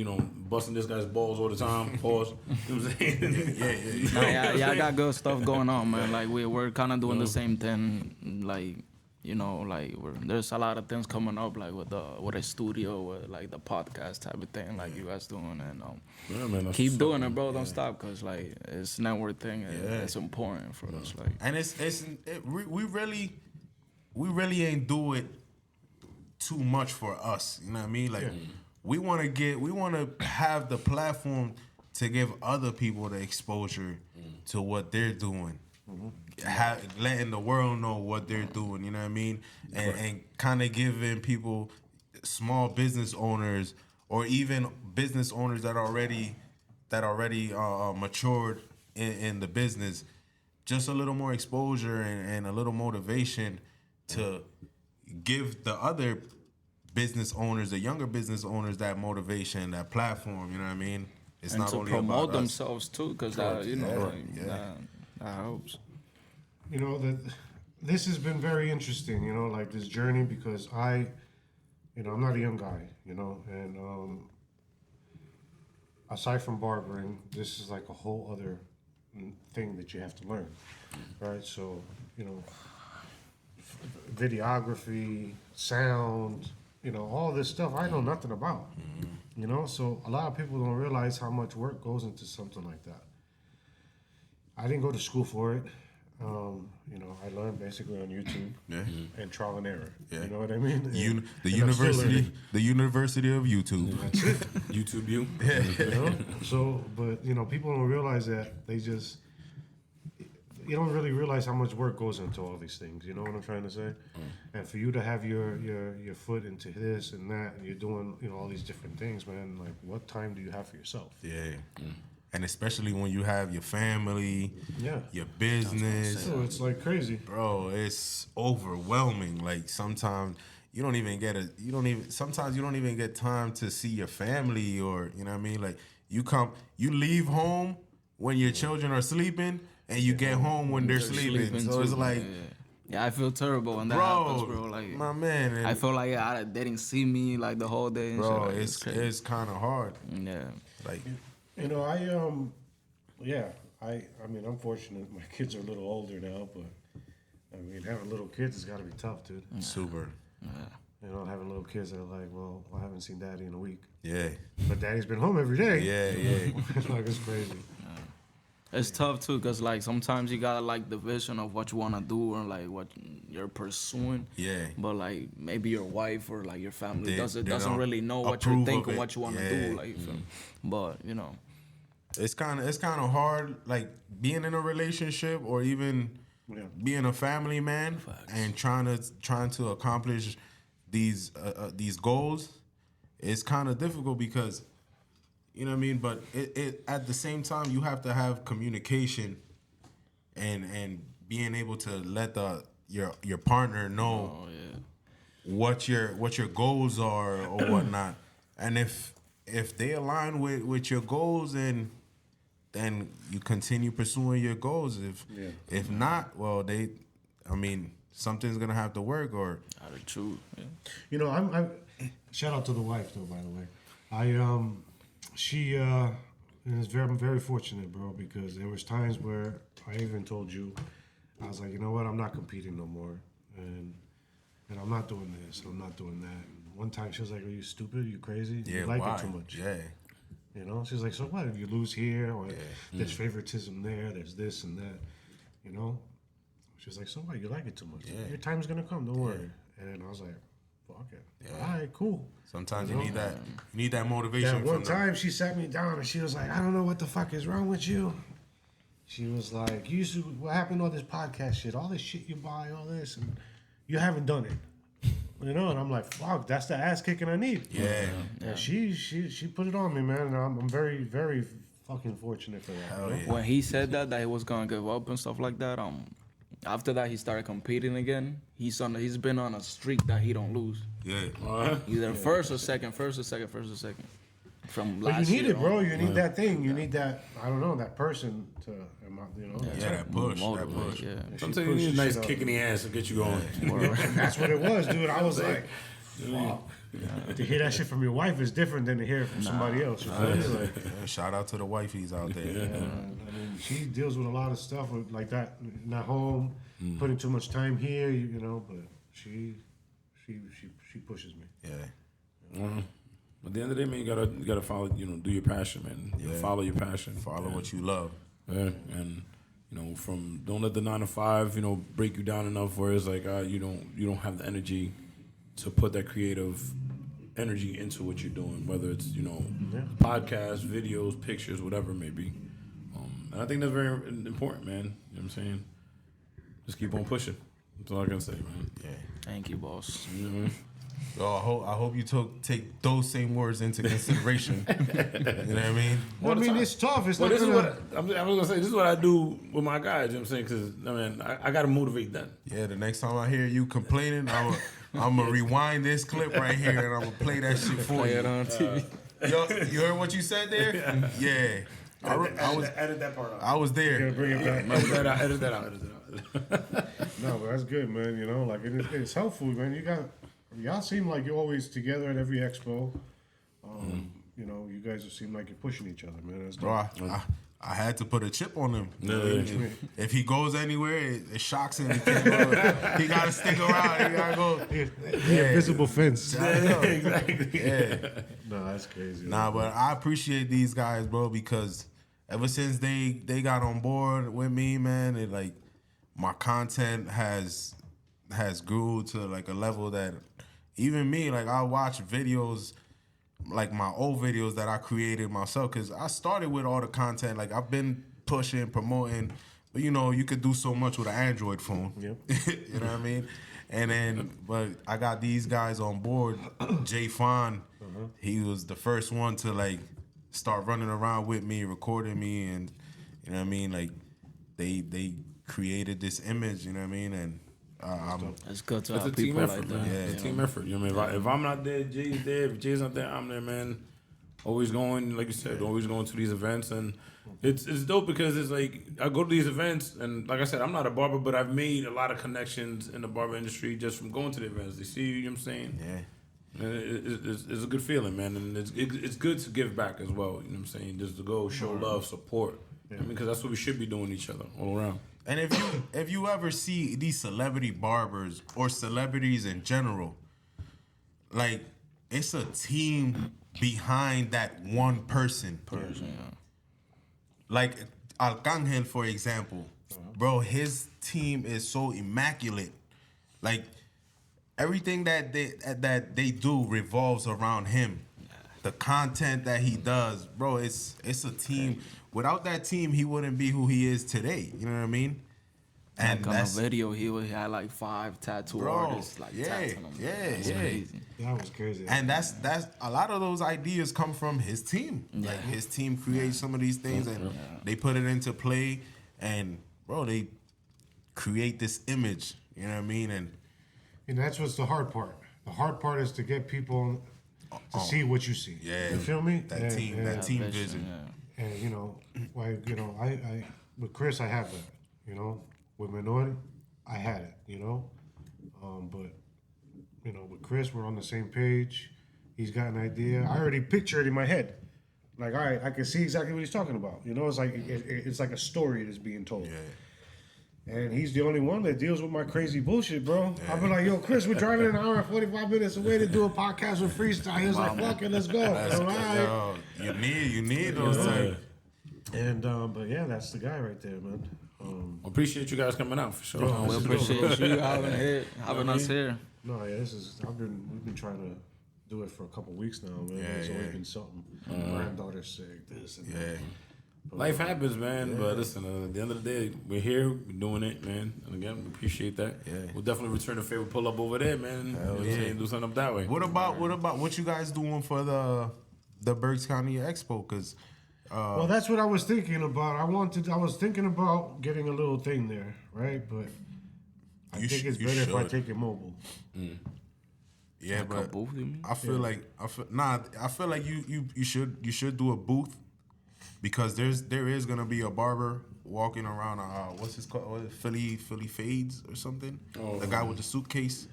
busting this guy's balls all the time. Pause. You know what I'm saying? Yeah, I got good stuff going on, man. Like we're kind of doing the same thing. Like, there's a lot of things coming up, like with a studio, with like the podcast type of thing, like you guys doing, and keep doing it, bro. Don't stop, cause like it's network thing. It's important for us, like. And we really ain't do it too much for us. You know what I mean? Like we want to have the platform to give other people the exposure to what they're doing. Letting the world know what they're doing, you know what I mean? And kind of giving people, small business owners or even business owners that already matured in the business, just a little more exposure and a little motivation to give the other business owners, the younger business owners, that motivation, that platform, you know what I mean? It's and not to only promote about themselves too, because that helps. This has been very interesting, like this journey, because I'm not a young guy, and aside from barbering, this is like a whole other thing that you have to learn, right? So, videography, sound, all this stuff I know nothing about, so a lot of people don't realize how much work goes into something like that. I didn't go to school for it. I learned basically on YouTube and trial and error. Yeah. You know what I mean? The University of YouTube. That's it. YouTube you. So, but people don't realize that you don't really realize how much work goes into all these things. You know what I'm trying to say? And for you to have your foot into this and that, and you're doing all these different things, man. Like, what time do you have for yourself? Yeah. And especially when you have your family, your business. So it's like crazy. Bro, it's overwhelming. Like sometimes you don't even sometimes you don't even get time to see your family, or you know what I mean, like you leave home when your children are sleeping and you get home when they're sleeping. So it's like, yeah, I feel terrible when that happens, bro. Like, my man, I feel like they didn't see me like the whole day and bro, shit. Like, it's kind of hard. Yeah. Like, You know, I mean, I'm fortunate. My kids are a little older now, but I mean, having little kids has got to be tough, dude. super. You know, having little kids that are like, well, I haven't seen daddy in a week. Yeah. But daddy's been home every day. Yeah. Like, it's crazy. It's tough too, cause like sometimes you got like the vision of what you wanna do and like what you're pursuing. Yeah. But like maybe your wife or like your family They doesn't don't really know what you're approve of thinking, it. what you wanna Yeah. do. Like, but you know, It's kind of hard, like being in a relationship or even being a family man and trying to accomplish these goals. It's kind of difficult because, you know what I mean. But it at the same time you have to have communication and being able to let your partner know what your goals are or whatnot. And if they align with your goals, then you continue pursuing your goals. If not, well, something's gonna have to work. Or out of truth. Yeah. You know, I'm shout out to the wife though, by the way. She is very, very fortunate, bro, because there was times where I even told you, I was like, you know what, I'm not competing no more, and I'm not doing this, I'm not doing that. And one time she was like, are you stupid? Are you crazy? yeah, You like why? it too much. Yeah, You know, she's like, so what? If you lose here, or there's favoritism there, there's this and that, you know? She's like, so what? You like it too much. Yeah. Your time's gonna come, don't worry. And I was like, fuck it. All right, cool. sometimes you need that. You need that motivation. That one from them. time she sat me down and she was like, I don't know what the fuck is wrong with you. She was like, what happened to all this podcast shit, all this shit you buy, all this, and you haven't done it. You know, and I'm like, fuck, that's the ass kicking I need. Yeah. And she put it on me, man, and I'm very, very fucking fortunate for that. Hell you know? yeah. When he said that he was gonna give up and stuff like that, after that he started competing again. He's been on a streak that he don't lose. Yeah. Either first or second. From But last you need year it, bro. on. You need that thing. You need that, I don't know, that person to, you know. Yeah, that push. That Motivate, push. yeah. Sometimes you need a nice kick in the ass to get you going. That's what it was, dude. I was like, fuck. To hear that shit from your wife is different than to hear it from somebody else. You feel me? Like, Yeah, shout out to the wifeys out there. I mean, she deals with a lot of stuff like that, not home, putting too much time here, you know. But she pushes me. Yeah. At the end of the day, man, you gotta follow. You know, do your passion, man. You follow your passion. Follow what you love. Yeah, and you know, don't let the 9 to 5, you know, break you down enough where it's like you don't have the energy to put that creative energy into what you're doing, whether it's, you know, podcasts, videos, pictures, whatever it may be. And I think that's very important, man. You know what I'm saying? Just keep on pushing. That's all I can say, man. Yeah. Thank you, boss. So I hope you take those same words into consideration. You know what I mean? I mean, it's tough. It's Well, not this is gonna, what I was gonna say. This is what I do with my guys. You know what I'm saying? Because I mean, I gotta motivate them. Yeah, the next time I hear you complaining, I'm gonna rewind this clip right here and I'm gonna play that shit for Play you. it on TV. Yo, you heard what you said there? Yeah. I was edit that part out. I was gotta there. bring it back. Edit that out. No, but that's good, man. You know, like it's helpful, man. Y'all seem like you're always together at every expo. You know, you guys seem like you're pushing each other, man. That's Bro, dope. I had to put a chip on him. Yeah. If he goes anywhere, it shocks him. He gotta stick around. He gotta go. The invisible fence. Exactly. Yeah. No, that's crazy. Nah, but I appreciate these guys, bro, because ever since they got on board with me, man, it like my content has grew to like a level that even me, like I watch videos, like my old videos that I created myself, because I started with all the content. Like I've been pushing, promoting, but you know, you could do so much with an Android phone. Yep. You know what I mean? And then, but I got these guys on board. Jay Fon, he was the first one to like start running around with me, recording me, and you know what I mean? Like they created this image, you know what I mean? And It's good to It's a have team people effort, like man. that. It's a team effort. You know what I mean? If I'm not there, Jay's there. If Jay's not there, I'm there, man. Always going, like you said, always going to these events, and it's dope because it's like I go to these events, and like I said, I'm not a barber, but I've made a lot of connections in the barber industry just from going to the events. They see you, know what I'm saying? Yeah. And it's a good feeling, man, and it's good to give back as well. You know what I'm saying? Just to go show love, support. I mean, because that's what we should be doing each other all around. And if you ever see these celebrity barbers or celebrities in general, like it's a team behind that one person. Like Arcangel, for example, bro, his team is so immaculate. Like everything that they do revolves around him. The content that he does, bro, it's a team. Without that team, he wouldn't be who he is today. You know what I mean? And like on a video, he had like 5 tattoo artists like tattooing him. That's crazy. That was crazy. And that's a lot of those ideas come from his team. Like his team creates some of these things and they put it into play, and bro, they create this image. You know what I mean? And that's what's the hard part. The hard part is to get people to see what you see. Yeah, you feel me? That team vision. And I with Chris, I have that. With Minority, I had it. But with Chris, we're on the same page. He's got an idea. I already picture it in my head. Like, all right, I can see exactly what he's talking about. It's like it's like a story that's being told. Yeah. And he's the only one that deals with my crazy bullshit, bro. I'll be like, yo, Chris, we're driving an hour and 45 minutes away to do a podcast with Freestyle. He's like, fuck it, let's go. All right. Yo, you need those type. And but yeah, that's the guy right there, man. Appreciate you guys coming out for sure. We appreciate you having us here. No, yeah, we've been trying to do it for a couple weeks now, man. It's always been something. Granddaughter's sick, this and that. Life happens, man. But listen, at the end of the day, we're here, we're doing it, man. And again, we appreciate that. Yeah. We'll definitely return the favor, pull up over there, man. You know what I'm saying? Do something up that way. What about what you guys doing for the Berks County Expo? Because well, that's what I was thinking about. I was thinking about getting a little thing there, right? But I think it's better if I take it mobile. Yeah, Like but a booth, you mean? I feel like you should do a booth, because there is gonna be a barber walking around. What's his called? Philly Fades or something. The guy with the suitcase.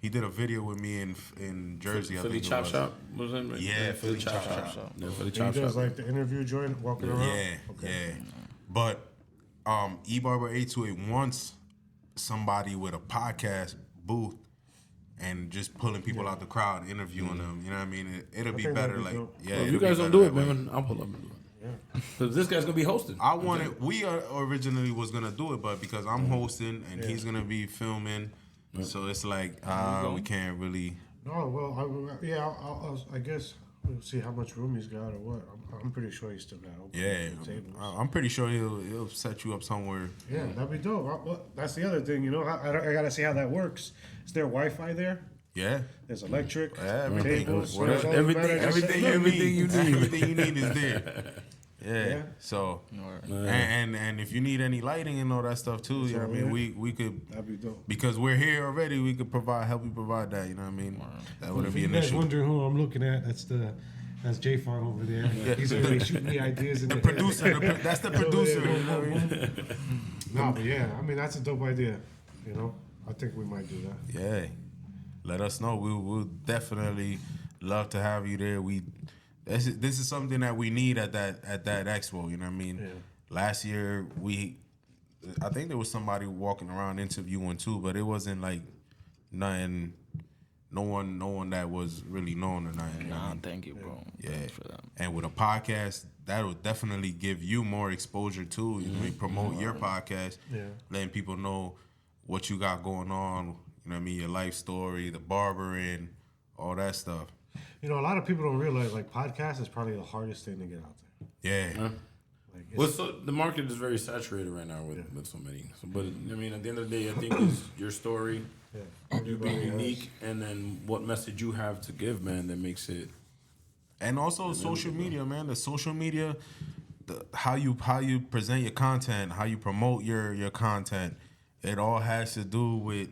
He did a video with me in Jersey. Philly Chop Shop was in it? Yeah, Philly Chop Shop. Yeah, Philly He Chop does Shop. like the interview joint, walking around. Yeah. But eBarber 828 wants somebody with a podcast booth and just pulling people out the crowd, interviewing them. You know what I mean? It'll be think better. that'd be Like, dope. yeah. Well, if it'll you be guys don't better do it, that way. man, I'll pull up and do it. Because this guy's going to be hosting. We originally was gonna do it, but because I'm hosting and he's gonna be filming, so it's like we can't really. No, well, I guess we'll see how much room he's got or what. I'm pretty sure he's still got open tables. I'm pretty sure he'll set you up somewhere. Yeah, that'd be dope. Well, that's the other thing, I gotta see how that works. Is there Wi-Fi there? Yeah. There's electric, Everything. tables, Whatever. Everything you need. Everything you need is there. Yeah. So, and if you need any lighting and all that stuff too, you know what I mean? We could, That'd be dope. because we're here already, we could help you provide that, you know what I mean? That wouldn't If be you an guys issue. wondering who I'm looking at, that's J Fon over there. He's always shooting me ideas in The the producer, that's the producer, you know what I mean? No, but yeah, I mean that's a dope idea. I think we might do that. Yeah. Let us know. We'll definitely love to have you there. This is something that we need at that expo, you know what I mean? Yeah. Last year I think there was somebody walking around interviewing too, but it wasn't like nothing, no one that was really known or nothing. You know what I Nah, mean? thank you, bro. Yeah. Thanks for that. And with a podcast, that will definitely give you more exposure too. You know what I mean? Promote your podcast, letting people know what you got going on, you know what I mean, your life story, the barbering, all that stuff. A lot of people don't realize podcast is probably the hardest thing to get out there. Yeah. Well, so the market is very saturated right now with so many. So, but I mean, at the end of the day, I think it's your story, you being unique, and then what message you have to give, man, that makes it. And also social media, man. The social media, how you present your content, how you promote your content, it all has to do with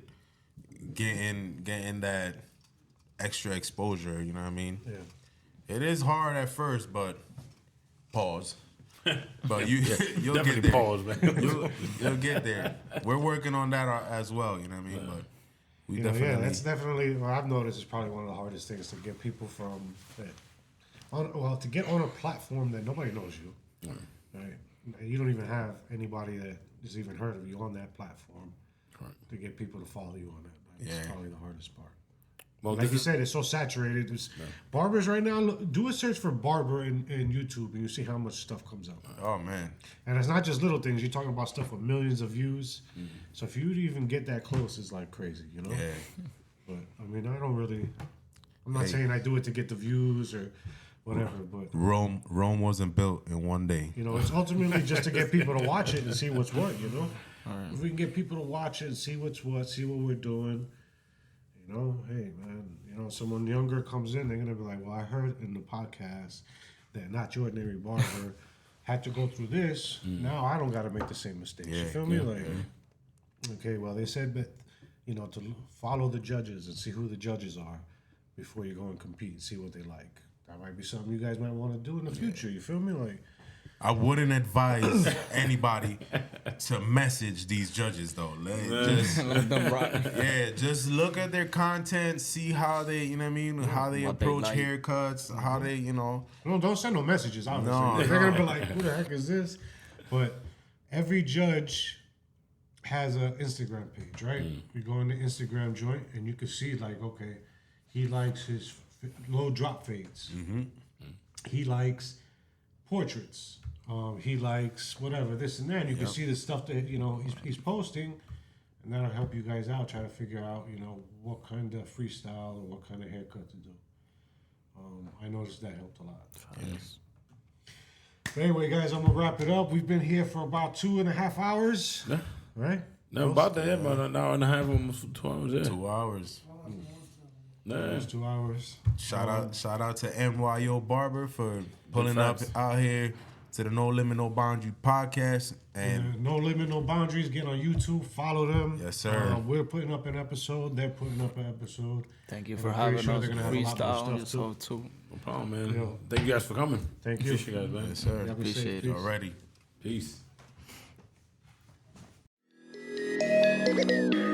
getting that extra exposure. You know what I mean? Yeah. It is hard at first, but pause. But you'll Definitely get there. pause, man. You'll get there. We're working on that as well. You know what I mean? But we definitely. Yeah, that's definitely. What I've noticed is probably one of the hardest things to get people from. To get on a platform that nobody knows you, right? You don't even have anybody that has even heard of you on that platform. Right. To get people to follow you on that, that's probably the hardest part. Well, Like you said, it's so saturated. Barbers right now, do a search for barber in YouTube, and you see how much stuff comes up. Oh man! And it's not just little things. You're talking about stuff with millions of views. So if you even get that close, it's like crazy, you know. Yeah. But I mean, I don't really. I'm not saying I do it to get the views or whatever, but Rome wasn't built in one day. you know, it's ultimately just to get people to watch it and see what's what. You know, if we can get people to watch it and see what's what, see what we're doing. You know, hey man, you know, someone younger comes in, they're gonna be like, well, I heard in the podcast that Not Your Ordinary Barber had to go through this. Now I don't got to make the same mistakes. You feel me? Okay, well, they said that, you know, to follow the judges and see who the judges are before you go and compete, see what they like. That might be something you guys might want to do in the future. You feel me? Like, I wouldn't advise anybody to message these judges though. Let them rock. Just look at their content, see how they, you know what I mean, how they What they approach like. haircuts, how they, you know. no, don't send no messages, obviously. They're going to be like, who the heck is this? But every judge has an Instagram page, right? You go in the Instagram joint and you can see, like, okay, he likes his low drop fades. He likes portraits. He likes whatever, this and that. You can see the stuff that, you know, he's posting, and that'll help you guys out, try to figure out, you know, what kind of freestyle or what kind of haircut to do. I noticed that helped a lot. Yes. But anyway, guys, I'm going to wrap it up. We've been here for about 2.5 hours. Yeah. Right? No, about that, about an hour and a half, almost 2 hours. Yeah. 2 hours. Nah. It's 2 hours. Shout out to N.Y.O Barber for pulling up facts. out here to the No Limit No Boundary podcast. And No Limit, No Boundaries. Get on YouTube. Follow them. Yes, sir. We're putting up an episode. They're putting up an episode. Thank you And for I'm pretty having sure us. they're gonna have a lot more Freestyle on stuff, yourself too. No problem, man. Yo. Thank you guys for coming. Thank you. Appreciate you guys, man. yes, sir. Y'all be safe. Appreciate it. Peace. Already. Peace.